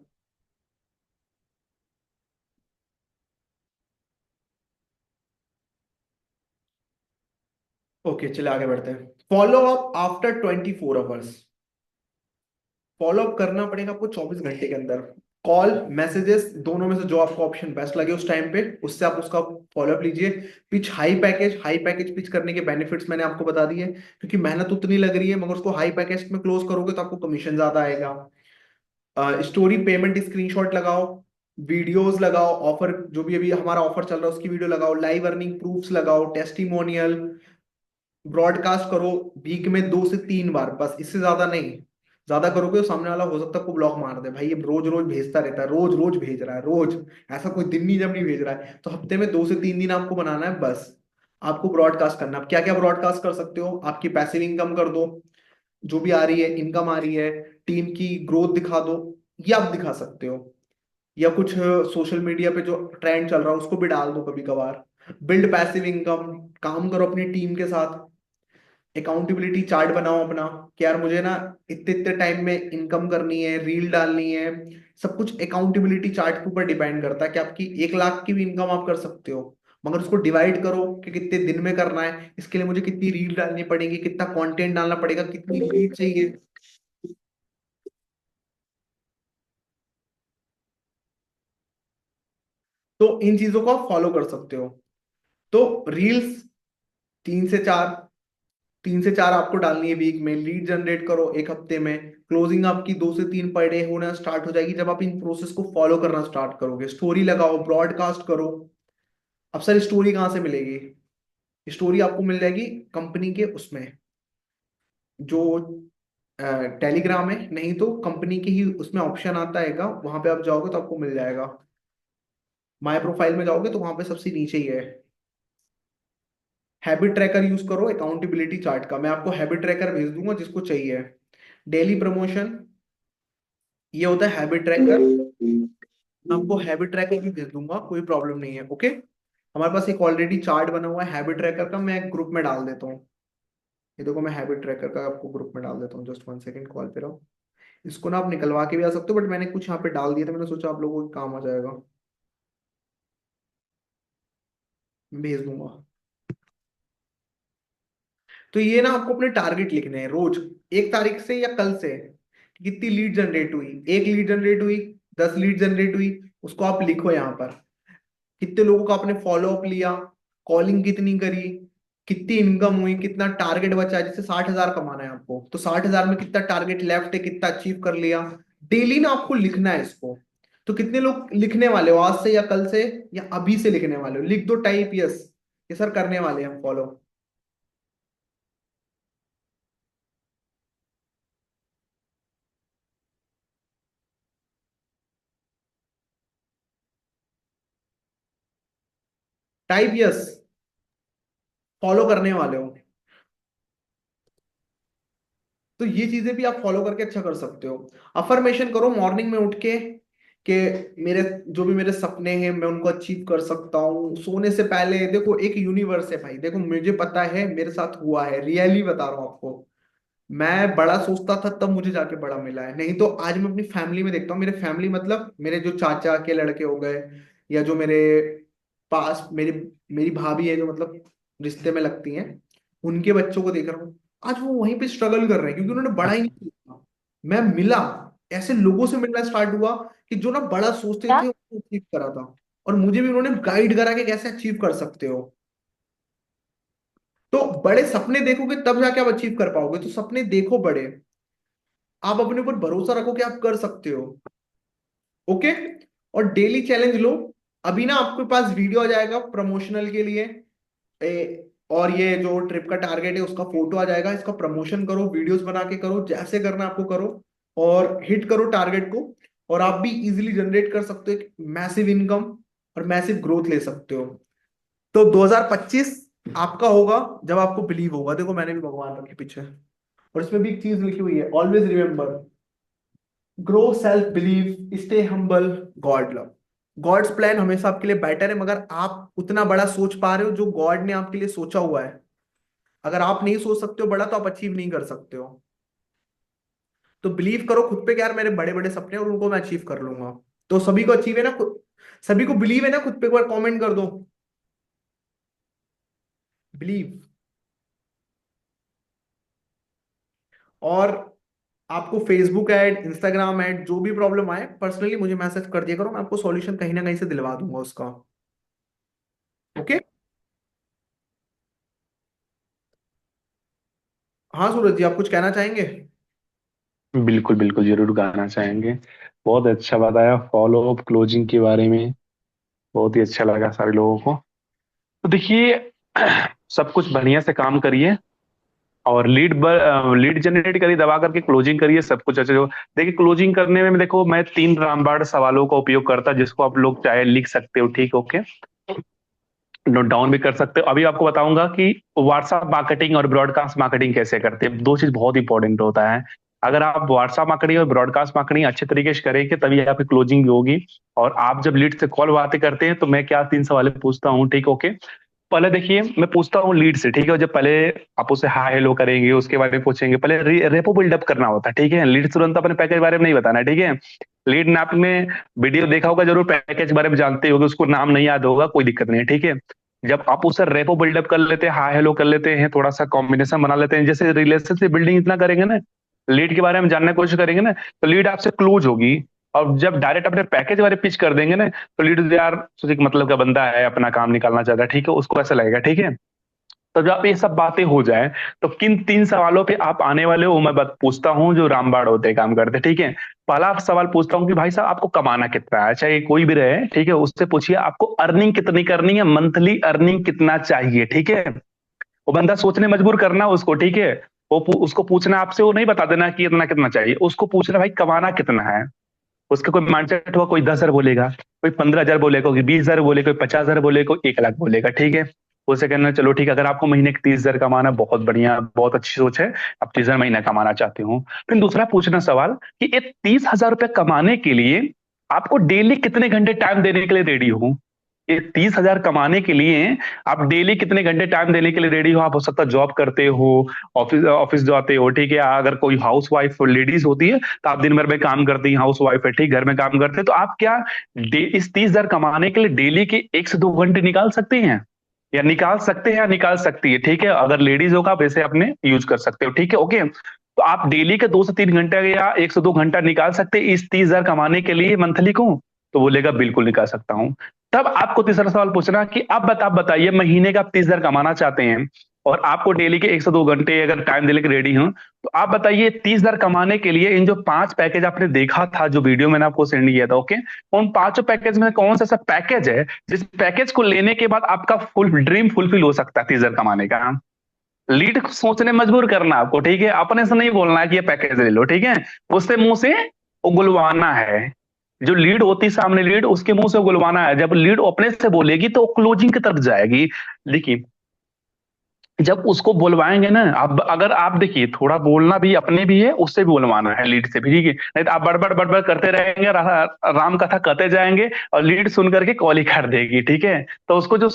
ओके चले आगे बढ़ते हैं। Follow up after 24 hours. Follow up करना पड़ेगा आपको 24 घंटे के अंदर। कॉल मैसेजेस दोनों में से जो आपको ऑप्शन बेस्ट लगे उस टाइम पे, उससे आप उसका फॉलो अप लीजिए। Pitch high package, high package pitch करने के बेनिफिट्स मैंने आपको बता दिए, क्योंकि मेहनत उतनी लग रही है, मगर उसको हाई पैकेज में क्लोज करोगे तो आपको कमीशन ज्यादा आएगा। स्टोरी पेमेंट स्क्रीनशॉट लगाओ, वीडियोस लगाओ, ऑफर जो भी अभी हमारा ऑफर चल रहा है उसकी वीडियो लगाओ, लाइव अर्निंग प्रूफ्स लगाओ, टेस्टिमोनियल, ब्रॉडकास्ट करो वीक में 2 से 3 बार, बस इससे ज्यादा नहीं। ज्यादा करोगे तो सामने वाला हो सकता है आपको ब्लॉक मार दे, भाई ये रोज रोज भेजता रहता है, रोज रोज भेज रहा है रोज, ऐसा कोई दिन नहीं जब नहीं भेज रहा है। तो हफ्ते में 2 से 3 दिन आपको बनाना है बस। आपको ब्रॉडकास्ट करना है। आप क्या क्या ब्रॉडकास्ट कर सकते हो, आपकी पैसिव इनकम कर दो, जो भी आ रही है इनकम आ रही है, टीम की ग्रोथ दिखा दो, ये आप दिखा सकते हो। या कुछ सोशल मीडिया पे जो ट्रेंड चल रहा है उसको भी डाल दो कभी कभार। बिल्ड पैसिव इनकम, काम करो अपनी टीम के साथ। अकाउंटेबिलिटी चार्ट बनाओ अपना कि यार मुझे ना इतने इतने टाइम में इनकम करनी है, रील डालनी है। सब कुछ अकाउंटेबिलिटी चार्ट के ऊपर डिपेंड करता है कि आपकी 1 लाख की भी इनकम आप कर सकते हो, मगर उसको डिवाइड करो कि कितने दिन में करना है, इसके लिए मुझे कितनी रील डालनी पड़ेगी, कितना कंटेंट डालना पड़ेगा, कितनी रील चाहिए। तो इन चीजों को आप फॉलो कर सकते हो। तो रील्स 3 से 4, 3 से 4 आपको डालनी है वीक में। लीड जनरेट करो 1 हफ्ते में। क्लोजिंग आपकी 2 से 3 पर डे होना स्टार्ट हो जाएगी जब आप इन प्रोसेस को फॉलो करना स्टार्ट करोगे। स्टोरी लगाओ, ब्रॉडकास्ट करो। अब सर स्टोरी कहाँ से मिलेगी। स्टोरी आपको मिल जाएगी कंपनी के उसमें, जो टेलीग्राम है, नहीं तो कंपनी के ही उसमें ऑप्शन आता है, वहां पे आप जाओगे तो आपको मिल जाएगा। माय प्रोफाइल में जाओगे तो वहां पे सबसे नीचे ही है। हैबिट ट्रैकर यूज करो अकाउंटेबिलिटी चार्ट का, मैं आपको हैबिट ट्रैकर भेज दूंगा जिसको चाहिए। डेली प्रमोशन, ये होता है हैबिट ट्रैकर। मैं आपको हैबिट ट्रैकर भी भेज दूंगा, कोई प्रॉब्लम नहीं है। ओके, हमारे पास एक ऑलरेडी चार्ट बना हुआ है हैबिट ट्रैकर का, मैं ग्रुप में डाल देता हूँ। ये देखो मैं हैबिट ट्रैकर का आपको ग्रुप में डाल देता हूँ, जस्ट 1 सेकेंड, कॉल पे रहो। इसको ना आप निकलवा के भी आ सकते हो, बट मैंने कुछ यहाँ पे डाल दिया था, मैंने सोचा आप लोगों को काम आ जाएगा। मैं भेज दूंगा। तो ये ना आपको अपने टारगेट लिखने हैं रोज, 1 तारीख से या कल से, कितनी लीड जनरेट हुई, 1 लीड जनरेट हुई, 10 लीड जनरेट हुई, उसको आप लिखो यहाँ पर। कितने लोगों का आपने फॉलो अप लिया, कॉलिंग कितनी करी, कितनी इनकम हुई, कितना टारगेट बचा है। जैसे 60,000 कमाना है आपको, तो 60,000 में कितना टारगेट लेफ्ट है, कितना अचीव कर लिया। डेली ना आपको लिखना है इसको। तो कितने लोग लिखने वाले हो आज से या कल से या अभी से लिखने वाले हो, लिख दो टाइप यस, ये सर करने वाले हैं हम फॉलो। टाइप यस, फॉलो करने वाले हो। तो ये चीजें भी आप फॉलो करके अच्छा कर सकते हो। अफर्मेशन करो मॉर्निंग में उठ के कि मेरे जो भी मेरे सपने हैं मैं उनको अचीव कर सकता हूँ। सोने से पहले देखो, एक यूनिवर्स है भाई, देखो मुझे पता है, मेरे साथ हुआ है, रियली बता रहा हूँ आपको। मैं बड़ा सोचता था तब मुझे जाके बड़ा मिला है, नहीं तो आज मैं अपनी फैमिली में देखता हूँ, मेरे फैमिली मतलब मेरे जो चाचा के लड़के हो गए, या जो मेरे पास मेरी मेरी भाभी है जो मतलब रिश्ते में लगती हैं, उनके बच्चों को देख रहा हूँ, आज वो वहीं पे स्ट्रगल कर रहे हैं क्योंकि उन्होंने बड़ा ही नहीं सोचा। मैं मिला, ऐसे लोगों से मिलना स्टार्ट हुआ कि जो ना बड़ा सोचते थे वो अचीव करा था, और मुझे भी उन्होंने गाइड करा कि कैसे अचीव कर सकते हो। तो बड़े सपने देखोगे तब जाके आप अचीव कर पाओगे, तो सपने देखो बड़े, आप अपने ऊपर भरोसा रखो कि आप कर सकते हो। ओके। और डेली चैलेंज लो। अभी ना आपके पास वीडियो आ जाएगा प्रमोशनल के लिए, और ये जो ट्रिप का टारगेट है उसका फोटो आ जाएगा, इसका प्रमोशन करो, वीडियोस बना के करो, जैसे करना आपको करो, और हिट करो टारगेट को। और आप भी इजीली जनरेट कर सकते हो एक मैसिव इनकम और मैसिव ग्रोथ ले सकते हो। तो 2025 आपका होगा जब आपको बिलीव होगा। देखो मैंने भी भगवान रखे पीछे, और इसमें भी एक चीज लिखी हुई है, always remember, grow self believe, stay humble, God love. God's plan हमेशा आपके लिए बेटर है, मगर आप उतना बड़ा सोच पा रहे हो जो गॉड ने आपके लिए सोचा हुआ है। अगर आप नहीं सोच सकते हो बड़ा तो आप अचीव नहीं कर सकते हो। तो बिलीव करो खुद पे कि यार मेरे बड़े बड़े सपने हैं और उनको मैं अचीव कर लूंगा। तो सभी को अचीव है ना सभी को बिलीव है ना खुद पे? एक बार कमेंट कर दो, बिलीव। और आपको फेसबुक ऐड, इंस्टाग्राम ऐड, जो भी प्रॉब्लम आए पर्सनली मुझे मैसेज कर दिया करो, मैं आपको सॉल्यूशन कहीं ना कहीं से दिलवा दूंगा उसका। ओके। हाँ सूरज जी, आप कुछ कहना चाहेंगे? बिल्कुल बिल्कुल, जरूर गाना चाहेंगे। बहुत अच्छा बताया फॉलो अप क्लोजिंग के बारे में, बहुत ही अच्छा लगा सारे लोगों को। तो देखिए, सब कुछ बढ़िया से काम करिए, और लीड जनरेट करिए, दबा करके क्लोजिंग करिए, सब कुछ अच्छे से देखिए। क्लोजिंग करने में देखो, मैं 3 रामबाण सवालों का उपयोग करता, जिसको आप लोग चाहे लिख सकते हो, ठीक, ओके, नोट डाउन भी कर सकते हो। अभी आपको बताऊंगा कि व्हाट्सएप मार्केटिंग और ब्रॉडकास्ट मार्केटिंग कैसे करते हैं, दो चीज बहुत इंपॉर्टेंट होता है। अगर आप व्हाट्सएप मार्केटिंग और ब्रॉडकास्ट मार्केटिंग अच्छे तरीके से करेंगे तभी आपकी क्लोजिंग भी होगी। और आप जब लीड से कॉल बातें करते हैं तो मैं क्या 3 सवाल पूछता हूँ, ठीक, ओके। पहले देखिए, मैं पूछता हूँ लीड से, ठीक है, जब पहले आप उससे हाय हेलो करेंगे उसके बारे में पूछेंगे, पहले रेपो बिल्डअप करना होता है, ठीक है। लीड तुरंत अपने पैकेज बारे में नहीं बताना, ठीक है। लीड ने आपने वीडियो देखा होगा जरूर, पैकेज के बारे में जानते होगे, उसको नाम नहीं याद होगा, कोई दिक्कत नहीं है, ठीक है। जब आप उससे रेपो बिल्डअप कर लेते हैं, हाय हेलो कर लेते हैं, थोड़ा सा कॉम्बिनेशन बना लेते हैं, जैसे रिलेशनशिप बिल्डिंग इतना करेंगे ना, लीड के बारे में जानने की कोशिश करेंगे ना, तो लीड आपसे क्लोज होगी। और जब डायरेक्ट अपने पैकेज बारे पिच कर देंगे ना, तो लीड यार सोचे कि मतलब का बंदा है, अपना काम निकालना चाहता है, ठीक है, उसको ऐसा लगेगा, ठीक है। तो जब ये सब बातें हो जाए, तो किन 3 सवालों पे आप आने वाले हो, मैं बात पूछता हूँ जो रामबाण होते हैं, काम करते हैं, ठीक है। पहला सवाल पूछता हूँ कि भाई साहब आपको कमाना कितना है, चाहे कोई भी रहे, ठीक है, उससे पूछिए आपको अर्निंग कितनी करनी है, मंथली अर्निंग कितना चाहिए, ठीक है। वो बंदा सोचने मजबूर करना उसको, ठीक है। उसको पूछना आपसे, वो नहीं बता देना कि इतना कितना चाहिए, उसको पूछना भाई कमाना कितना है। उसका कोई माइंडसेट होगा, कोई 10,000 बोलेगा, कोई 15,000 बोलेगा, कोई 20,000 बोलेगा, कोई 50,000 बोलेगा, कोई 1 लाख बोलेगा, ठीक है। उसे कहना चलो ठीक है, अगर आपको महीने के 30,000 कमाना, बहुत बढ़िया, बहुत अच्छी सोच है, आप 30,000 महीना कमाना चाहते हो। फिर दूसरा पूछना सवाल कि ये 30,000 रुपये कमाने के लिए आपको डेली कितने घंटे टाइम देने के लिए रेडी हो। ये 30,000 कमाने के लिए आप डेली कितने घंटे टाइम देने के लिए रेडी हो। आप हो सकता है जॉब करते हो, ऑफिस ऑफिस जाते हो, ठीक है। अगर कोई हाउस वाइफ लेडीज होती है तो आप दिन भर में काम करती हैं, हाउस वाइफ है, ठीक, घर में काम करते हैं, तो आप क्या इस 30,000 कमाने के लिए डेली के 1 से 2 घंटे निकाल सकते हैं, या निकाल सकते हैं, या निकाल सकती है, ठीक है। अगर लेडीज होगा वैसे अपने यूज कर सकते हो, ठीक है, ओके। तो आप डेली के 2 से 3 घंटे या 1 से 2 घंटा निकाल सकते हैं इस 30,000 कमाने के लिए मंथली को। तो बोलेगा बिल्कुल निकाल सकता हूं। तब आपको तीसरा सवाल पूछना कि अब आप बताइए, महीने का आप 30,000 कमाना चाहते हैं, और आपको डेली के 1 से 2 घंटे अगर टाइम देने के रेडी हूं, तो आप बताइए 30,000 कमाने के लिए इन जो 5 पैकेज आपने देखा था, जो वीडियो मैंने आपको सेंड किया था, ओके, उन 5 पैकेज में कौन सा ऐसा पैकेज है जिस पैकेज को लेने के बाद आपका फुल ड्रीम फुलफिल हो सकता है 30,000 कमाने का। लीड सोचने मजबूर करना आपको, ठीक है, अपने से नहीं बोलना है कि ये पैकेज ले लो, ठीक है, उससे मुंह से उगलवाना है। जो लीड होती है सामने लीड, उसके मुंह से बुलवाना है। जब लीड अपने से बोलेगी तो क्लोजिंग की तरफ जाएगी। देखिए, जब उसको बुलवाएंगे ना, अब अगर आप देखिए, थोड़ा बोलना भी अपने भी है, उससे भी बुलवाना है, लीड से भी, ठीक है। नहीं तो आप बड़बड़ बड़बड़ करते रहेंगे, राम कथा कहते जाएंगे, और लीड सुन करके कॉल ही कर देगी, ठीक है। तो उसको जो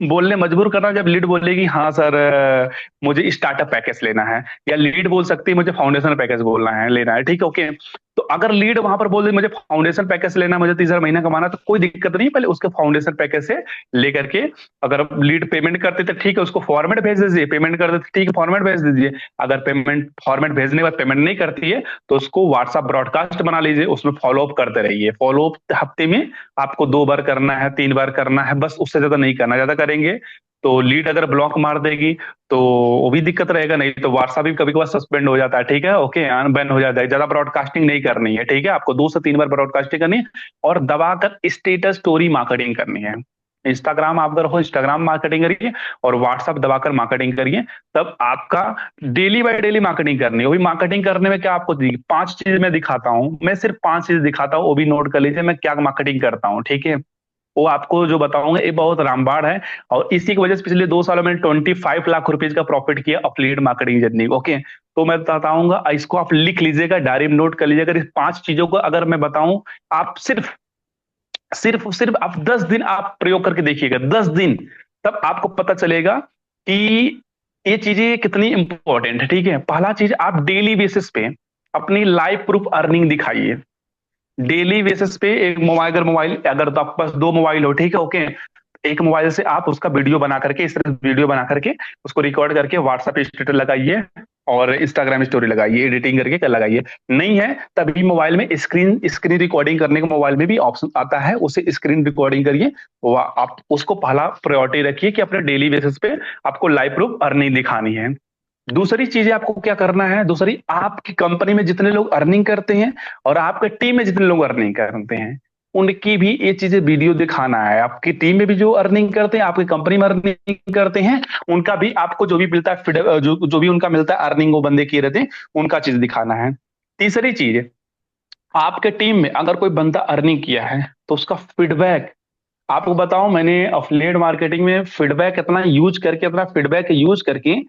बोलने मजबूर करना, जब लीड बोलेगी हाँ सर, मुझे स्टार्टअप पैकेज लेना है, या लीड बोल सकती है मुझे फाउंडेशन पैकेज बोलना है, लेना है, ठीक है, ओके। तो अगर लीड वहां पर बोल दे मुझे फाउंडेशन पैकेज लेना है, मुझे 30,000 महीना कमाना, तो कोई दिक्कत नहीं, पहले उसके फाउंडेशन पैकेज से लेकर के, अगर लीड पेमेंट करते तो ठीक है, उसको फॉर्मेट भेज दीजिए, पेमेंट करते तो ठीक है, फॉर्मेट भेज दीजिए। अगर पेमेंट फॉर्मेट भेजने के बाद पेमेंट नहीं करती है, तो उसको व्हाट्सएप ब्रॉडकास्ट बना लीजिए, उसमें फॉलो अप करते रहिए। फॉलो अप हफ्ते में आपको 2 बार करना है, 3 बार करना है, बस, उससे ज्यादा नहीं करना। ज्यादा करेंगे तो लीड अगर ब्लॉक मार देगी तो वो भी दिक्कत रहेगा, नहीं तो व्हाट्सएप भी कभी कभार सस्पेंड हो जाता है, ठीक है, ओके, बैन हो जाता है। ज्यादा ब्रॉडकास्टिंग नहीं करनी है, ठीक है, आपको 2 से 3 बार ब्रॉडकास्टिंग करनी है, और दबाकर स्टेटस स्टोरी मार्केटिंग करनी है। इंस्टाग्राम आप अगर हो, इंस्टाग्राम मार्केटिंग करिए, और व्हाट्सएप दबाकर मार्केटिंग करिए। तब आपका डेली बाय डेली मार्केटिंग करनी है। वो भी मार्केटिंग करने में क्या आपको 5 चीज मैं दिखाता हूँ, मैं सिर्फ 5 चीज दिखाता हूँ, वो भी नोट कर लीजिए मैं क्या मार्केटिंग करता हूँ, ठीक है। वो आपको जो बताऊंगा ये बहुत रामबाण है, और इसी की वजह से पिछले 2 सालों में 25 लाख रुपए का प्रॉफिट किया अफिलिएट मार्केटिंग जर्नी, ओके। तो मैं बताऊंगा, इसको आप लिख लीजिएगा, डायरी में नोट कर लीजिएगा, इस 5 चीजों को अगर मैं बताऊं, आप सिर्फ सिर्फ सिर्फ आप 10 दिन आप प्रयोग करके देखिएगा, 10 दिन, तब आपको पता चलेगा कि ये चीजें कितनी इंपॉर्टेंट है, ठीक है। पहला चीज, आप डेली बेसिस पे अपनी लाइव प्रूफ अर्निंग दिखाइए। डेली बेसिस पे एक मोबाइल, अगर तो आपके पास 2 मोबाइल हो, ठीक है, ओके, एक मोबाइल से आप उसका वीडियो बना करके, इस तरह वीडियो बना करके उसको रिकॉर्ड करके व्हाट्सएप स्टेटस लगाइए, और इंस्टाग्राम स्टोरी लगाइए, एडिटिंग करके कर लगाइए। नहीं है तभी मोबाइल में स्क्रीन स्क्रीन रिकॉर्डिंग करने का मोबाइल में भी ऑप्शन आता है, उसे स्क्रीन रिकॉर्डिंग करिए। वो आप उसको पहला प्रायोरिटी रखिए कि अपने डेली बेसिस पे आपको लाइव प्रूफ अर्निंग दिखानी है। दूसरी चीज आपको क्या करना है, दूसरी, आपकी कंपनी में जितने लोग अर्निंग करते हैं, और आपके टीम में जितने लोग अर्निंग करते हैं, उनकी भी ये चीजें वीडियो दिखाना है। आपकी टीम में भी जो अर्निंग करते हैं, आपकी कंपनी में अर्निंग करते हैं, उनका भी आपको जो भी मिलता है जो भी उनका मिलता है अर्निंग, वो बंदे किए रहते हैं, उनका चीज दिखाना है। तीसरी चीज, आपके टीम में अगर कोई बंदा अर्निंग किया है तो उसका फीडबैक, आपको बताऊं, मैंने अफिलिएट मार्केटिंग में फीडबैक इतना यूज करके, इतना फीडबैक यूज करके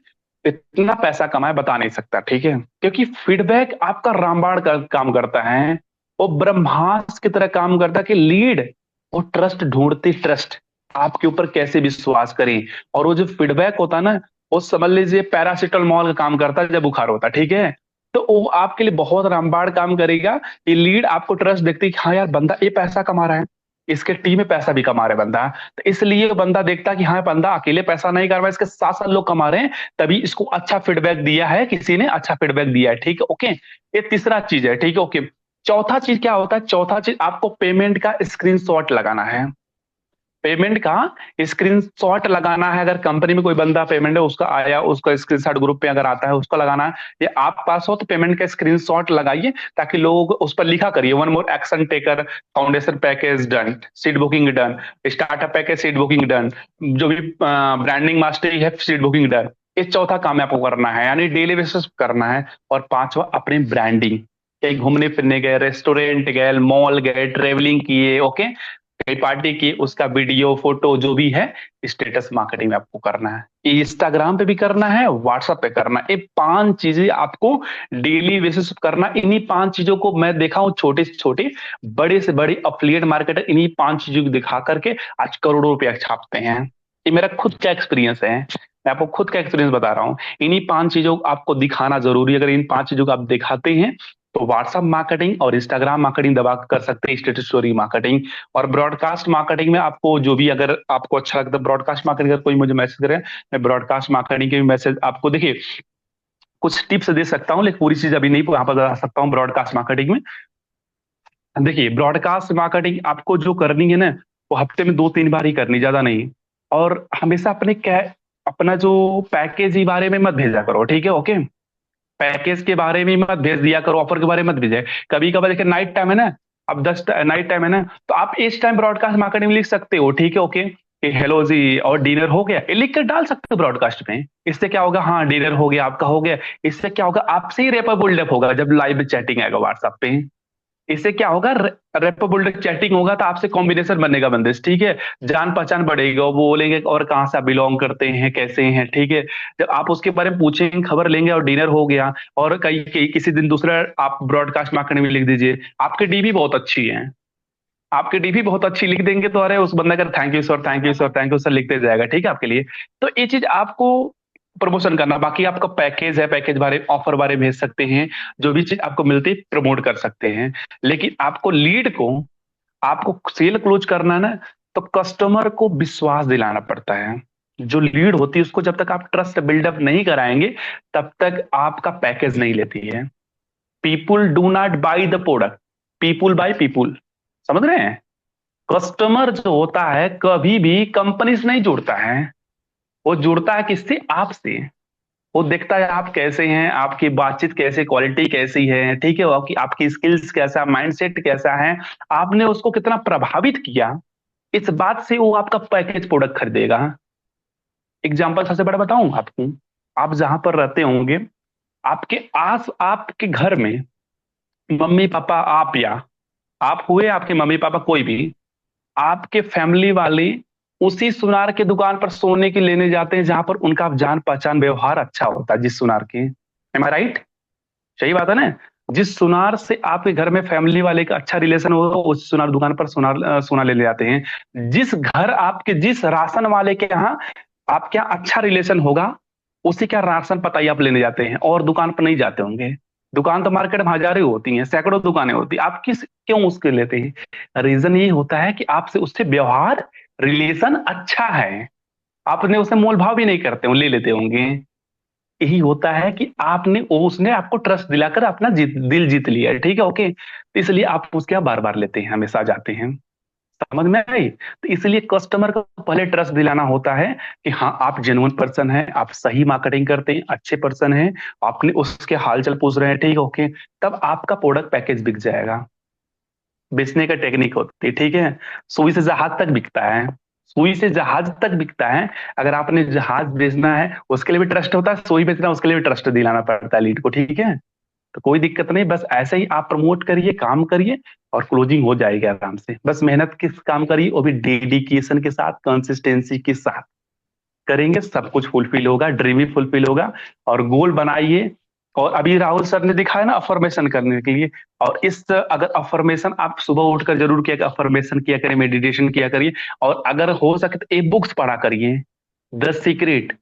इतना पैसा कमाया बता नहीं सकता, ठीक है। क्योंकि फीडबैक आपका रामबाण का काम करता है, वो ब्रह्मास्त्र की तरह काम करता है, कि लीड वो ट्रस्ट ढूंढती, ट्रस्ट आपके ऊपर कैसे विश्वास करें। और वो जो फीडबैक होता है ना, वो समझ लीजिए पैरासिटामोल का काम करता है जब बुखार होता है, ठीक है। तो वो आपके लिए बहुत रामबाण काम करेगा। ये लीड आपको ट्रस्ट देखती है कि हाँ यार, बंदा ये पैसा कमा रहा है, इसके टीम में पैसा भी कमा रहे बंदा, तो इसलिए बंदा देखता है कि हाँ, बंदा अकेले पैसा नहीं कमा रहा है, इसके साथ साथ लोग कमा रहे हैं, तभी इसको अच्छा फीडबैक दिया है, किसी ने अच्छा फीडबैक दिया है, ठीक है, ओके। ये तीसरा चीज है, ठीक है, ओके। चौथा चीज क्या होता है, चौथा चीज, आपको पेमेंट का स्क्रीनशॉट लगाना है। पेमेंट का स्क्रीनशॉट लगाना है। अगर कंपनी में कोई बंदा पेमेंट है उसका आया, उसका स्क्रीनशॉट ग्रुप पे अगर आता है, उसका लगाना है। ये आप पास हो तो पेमेंट का स्क्रीनशॉट लगाइए, ताकि लोग उस पर लिखा करिए, one more action taker, foundation package done, seat booking done, startup package seat booking done, जो भी ब्रांडिंग मास्टरी है सीट बुकिंग डन। ये चौथा काम आपको करना है, यानी डेली बेसिस करना है। और पांचवा, अपनी ब्रांडिंग, कहीं घूमने फिरने गए, रेस्टोरेंट गए, मॉल गए, ट्रेवलिंग किए, ओके, कई पार्टी की, उसका वीडियो फोटो जो भी है, स्टेटस मार्केटिंग में आपको करना है। ये इंस्टाग्राम पे भी करना है, व्हाट्सएप पे करना है। ये 5 चीजें आपको डेली बेसिस पे करना। इन्हीं 5 चीजों को मैं देखा हूं, छोटे से छोटे, बड़े से बड़े अफिलिएट मार्केटर इन्हीं 5 चीजों को दिखा करके आज करोड़ों रुपया छापते हैं। ये मेरा खुद का एक्सपीरियंस है, मैं आपको खुद का एक्सपीरियंस बता रहा हूँ। इन्हीं 5 चीजों को आपको दिखाना जरूरी है। अगर इन 5 चीजों को आप दिखाते हैं तो व्हाट्सएप मार्केटिंग और इंस्टाग्राम मार्केटिंग दबा के कर सकते हैं, स्टेटस स्टोरी मार्केटिंग। और ब्रॉडकास्ट मार्केटिंग में आपको जो भी, अगर आपको अच्छा लगता है ब्रॉडकास्ट मार्केटिंग, अगर कोई मुझे मैसेज करे, मैं ब्रॉडकास्ट मार्केटिंग के भी मैसेज आपको, देखिए, कुछ टिप्स दे सकता हूँ, लेकिन पूरी चीज अभी नहीं यहाँ पर बता सकता हूँ। ब्रॉडकास्ट मार्केटिंग में देखिए, ब्रॉडकास्ट मार्केटिंग आपको जो करनी है ना, वो हफ्ते में 2-3 बार ही करनी, ज्यादा नहीं। और हमेशा अपना जो पैकेज के बारे में मत भेजा करो, ठीक है, ओके। पैकेज के बारे में मत भेज दिया करो, ऑफर के बारे में मत भेजे। कभी कभार देखिए, नाइट टाइम है ना, अब 10 नाइट टाइम है ना, तो आप इस टाइम ब्रॉडकास्ट मार्केटिंग में लिख सकते हो, ठीक है, ओके, कि हेलो जी और डिनर हो गया, ये लिख कर डाल सकते हो ब्रॉडकास्ट में। इससे क्या होगा, हाँ डिनर हो गया, आपका हो गया। इससे क्या होगा, आपसे ही रेपर बिल्डअप होगा जब लाइव चैटिंग आएगा व्हाट्सएप पे। इससे क्या होगा, रेपोबुल्डिक चैटिंग होगा तो आपसे कॉम्बिनेशन बनेगा बंदिश, ठीक है। जान पहचान बढ़ेगी, वो बोलेंगे और कहाँ से आप बिलोंग करते हैं, कैसे हैं, ठीक है। जब आप उसके बारे में पूछेंगे, खबर लेंगे और डिनर हो गया। और किसी दिन दूसरा आप ब्रॉडकास्ट मार्केटिंग में लिख दीजिए, आपकी डीपी बहुत अच्छी है, आपकी डीपी बहुत अच्छी लिख देंगे तो अरे उस बंदा का thank you sir, thank you sir, thank you sir लिखते जाएगा, ठीक है आपके लिए। तो ये चीज आपको प्रमोशन करना, बाकी आपका पैकेज है, पैकेज बारे ऑफर बारे भेज सकते हैं, जो भी चीज आपको मिलती है प्रमोट कर सकते हैं। लेकिन आपको लीड को, आपको सेल क्लोज करना है ना, तो कस्टमर को विश्वास दिलाना पड़ता है। जो लीड होती है उसको जब तक आप ट्रस्ट बिल्डअप नहीं कराएंगे, तब तक आपका पैकेज नहीं लेती है। People do not buy the product, people buy people, समझ रहे हैं। कस्टमर जो होता है कभी भी कंपनी से नहीं जुड़ता है, वो जुड़ता है किससे, आपसे। वो देखता है आप कैसे हैं, आपकी बातचीत कैसे, क्वालिटी कैसी है, ठीक है, आपकी आपकी स्किल्स कैसा, माइंडसेट कैसा है, आपने उसको कितना प्रभावित किया, इस बात से वो आपका पैकेज प्रोडक्ट खरीदेगा। एग्जाम्पल सबसे बड़ा बताऊं आपको, आप जहां पर रहते होंगे, आपके आस आपके घर में मम्मी पापा, आप या आप हुए, आपके मम्मी पापा कोई भी, आपके फैमिली वाले उसी सुनार के दुकान पर सोने के लेने जाते हैं जहां पर उनका जान पहचान व्यवहार अच्छा होता है, जिस सुनार के, एम आई राइट, सही बात है ना। जिस सुनार से आपके घर में फैमिली वाले का अच्छा रिलेशन होगा, उस सुनार दुकान पर सोना लेने जाते हैं। जिस घर आपके, जिस राशन वाले के यहाँ आपके यहाँ अच्छा रिलेशन होगा, उसी का राशन पता ही आप लेने जाते हैं, और दुकान पर नहीं जाते होंगे। दुकान तो मार्केट में हजारों होती हैं, सैकड़ों दुकानें होती हैं, आप किस क्यों उसके लेते हैं? रीजन ये होता है कि आपसे उससे व्यवहार, रिलेशन अच्छा है, आपने उसे मोल भाव भी नहीं करते हो, ले लेते होंगे। यही होता है कि आपने, उसने आपको ट्रस्ट दिलाकर अपना दिल जीत लिया है, ठीक है, ओके, तो इसलिए आप उसके यहाँ बार बार लेते हैं, हमेशा जाते हैं। समझ में आई? तो इसलिए कस्टमर को पहले ट्रस्ट दिलाना होता है कि हाँ आप जेन्युइन पर्सन हैं, आप सही मार्केटिंग करते हैं, अच्छे पर्सन हैं, आपने उसके हालचाल पूछ रहे हैं, ठीक है, ओके, तब आपका प्रोडक्ट पैकेज बिक जाएगा। बेचने का टेक्निक होती है, ठीक है। सुई से जहाज तक बिकता है, सुई से जहाज तक बिकता है। अगर आपने जहाज बेचना है उसके लिए भी ट्रस्ट होता है, सुई बेचना उसके लिए भी ट्रस्ट दिलाना पड़ता है लीड को, ठीक है। तो कोई दिक्कत नहीं, बस ऐसे ही आप प्रमोट करिए, काम करिए, और क्लोजिंग हो जाएगी आराम से। बस मेहनत किस काम करिए, वो भी डेडिकेशन के साथ, कंसिस्टेंसी के साथ करेंगे, सब कुछ फुलफिल होगा, ड्रीम भी फुलफिल होगा। और गोल बनाइए। और अभी राहुल सर ने दिखाया ना अफर्मेशन करने के लिए, और इस अगर अफर्मेशन आप सुबह उठकर जरूर किया, अफर्मेशन किया करिए, मेडिटेशन किया करिए, और अगर हो सके तो ए बुक्स पढ़ा करिए, द सीक्रेट।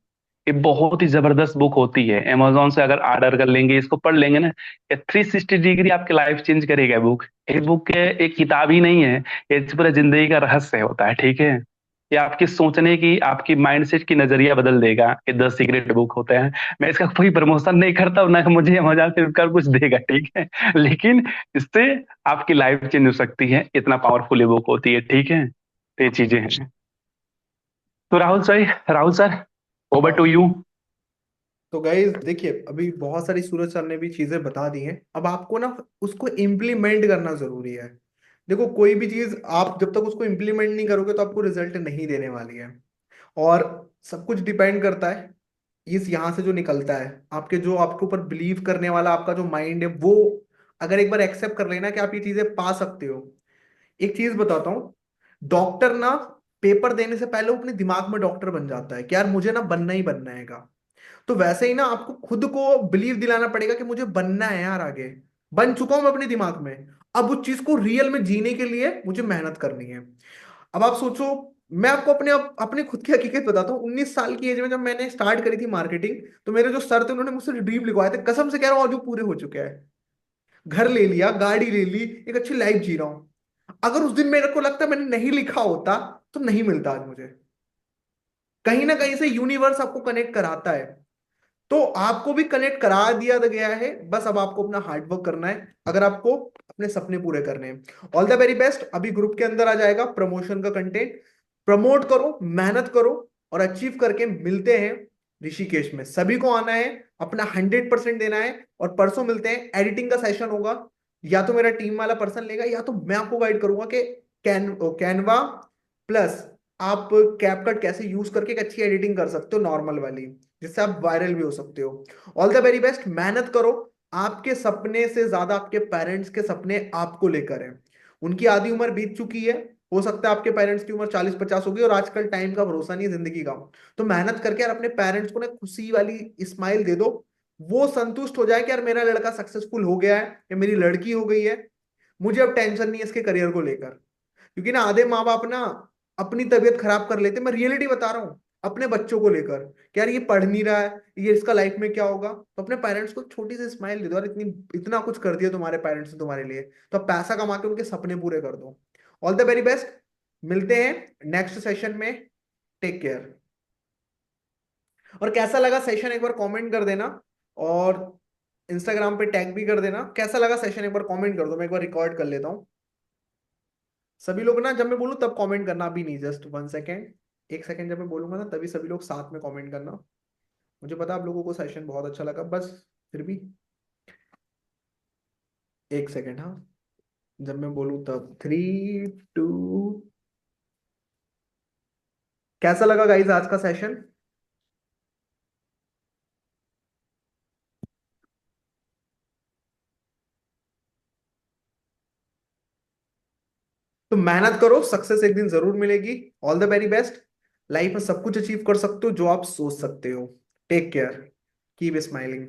ये बहुत ही जबरदस्त बुक होती है, अमेजोन से अगर ऑर्डर कर लेंगे, इसको पढ़ लेंगे ना, ये 360 डिग्री आपकी लाइफ चेंज करेगा बुक। ये बुक एक किताब ही नहीं है, ये पूरा जिंदगी का रहस्य होता है, ठीक है। ये आपकी सोचने की, आपकी माइंडसेट की नजरिया बदल देगा, ये 10 सीक्रेट बुक होते हैं। मैं इसका कोई प्रमोशन नहीं करता हूं, ना मुझे अमेजोन फ्लिपकार्ट कुछ देगा, ठीक है, लेकिन इससे आपकी लाइफ चेंज हो सकती है, इतना पावरफुल ये बुक होती है, ठीक है। तो ये चीजें हैं। तो राहुल सर, ओवर हाँ, टू यू। तो गाइज देखिए, अभी बहुत सारी सूरज सर ने भी चीजें बता दी हैं, अब आपको ना उसको इम्प्लीमेंट करना जरूरी है। देखो, कोई भी चीज आप जब तक उसको इम्प्लीमेंट नहीं करोगे तो आपको रिजल्ट नहीं देने वाली है। और सब कुछ डिपेंड करता है इस यहाँ से जो निकलता है, आपके जो आपके ऊपर बिलीव करने वाला आपका जो माइंड है, वो अगर एक बार एक्सेप्ट कर लेना कि आप ये चीजें पा सकते हो। एक चीज बताता हूँ, डॉक्टर ना पेपर देने से पहले वो अपने दिमाग में डॉक्टर बन जाता है कि यार मुझे ना बनना ही बनना है का। तो वैसे ही ना आपको खुद को बिलीव दिलाना पड़ेगा कि मुझे बनना है यार, आगे बन चुका हूं मैं अपने दिमाग में, अब उस चीज को रियल में जीने के लिए मुझे मेहनत करनी है। अब आप सोचो, मैं आपको अपने खुद की हकीकत बताता हूँ। 19 साल की एज में जब मैंने स्टार्ट करी थी मार्केटिंग, तो मेरे जो सर थे उन्होंने मुझसे ड्रीम लिखवाए थे, कसम से कह रहा हूँ आज वो पूरे हो चुके हैं। घर ले लिया, गाड़ी ले ली, एक अच्छी लाइफ जी रहा हूँ। अगर उस दिन मेरे को लगता मैंने नहीं लिखा होता तो नहीं मिलता आज मुझे। कहीं ना कहीं से यूनिवर्स आपको कनेक्ट कराता है, तो आपको भी कनेक्ट करा दिया गया है। बस अब आपको अपना हार्डवर्क करना है अगर आपको अपने सपने पूरे करने हैं। All the very best. अभी ग्रुप के अंदर आ जाएगा प्रमोशन का कंटेंट, प्रमोट करो, मेहनत करो, और अचीव करके मिलते हैं ऋषिकेश में। सभी को आना है, अपना 100% देना है, और परसों मिलते हैं। एडिटिंग का सेशन होगा, या तो मेरा टीम वाला पर्सन लेगा, या तो मैं आपको गाइड करूंगा कि कैनवा प्लस आप कैपकट कैसे यूज करके एक अच्छी एडिटिंग कर सकते हो, नॉर्मल वाली, जिससे आप वायरल भी हो सकते हो। ऑल द वेरी बेस्ट, मेहनत करो, आपके सपने से ज्यादा आपके पेरेंट्स के सपने आपको लेकर है। उनकी आधी उम्र बीत चुकी है, हो सकता है आपके पेरेंट्स की उम्र 40-50 होगी, और आजकल टाइम का भरोसा नहीं है जिंदगी का। तो मेहनत करके यार अपने पेरेंट्स को ना खुशी वाली स्माइल दे दो। वो संतुष्ट हो जाए कि यार मेरा लड़का सक्सेसफुल हो गया है या मेरी लड़की हो गई है, मुझे अब टेंशन नहीं है इसके करियर को लेकर। क्योंकि ना आधे माँ बाप ना अपनी तबीयत खराब कर लेते, मैं रियलिटी बता रहा हूँ, अपने बच्चों को लेकर कि यार ये पढ़ नहीं रहा है, ये इसका लाइफ में क्या होगा। तो अपने पेरेंट्स को छोटी सी स्माइल दे दो, यार इतनी इतना कुछ कर दिया तुम्हारे पेरेंट्स ने तुम्हारे लिए, तो अब पैसा कमा के उनके सपने पूरे कर दो। ऑल द वेरी बेस्ट, मिलते हैं नेक्स्ट सेशन में। Take care. और कैसा लगा सेशन एक बार कमेंट कर देना, और इंस्टाग्राम पे टैग भी कर देना। कैसा लगा सेशन एक बार कमेंट कर दो, मैं एक बार रिकॉर्ड कर लेता हूँ। सभी लोग ना जब मैं बोलूँ तब कमेंट करना, अभी नहीं, जस्ट 1 सेकेंड, 1 सेकेंड, जब मैं बोलूंगा ना तभी सभी लोग साथ में कमेंट करना। मुझे पता आप लोगों को सेशन बहुत अच्छा लगा, बस फिर भी 1 सेकेंड, हाँ, जब मैं बोलूँ तब 3, 2। कैसा लगा गाइज आज का सेशन? तो मेहनत करो, सक्सेस एक दिन जरूर मिलेगी। All the very best. Life में सब कुछ अचीव कर सकते हो जो आप सोच सकते हो। Take care, keep smiling.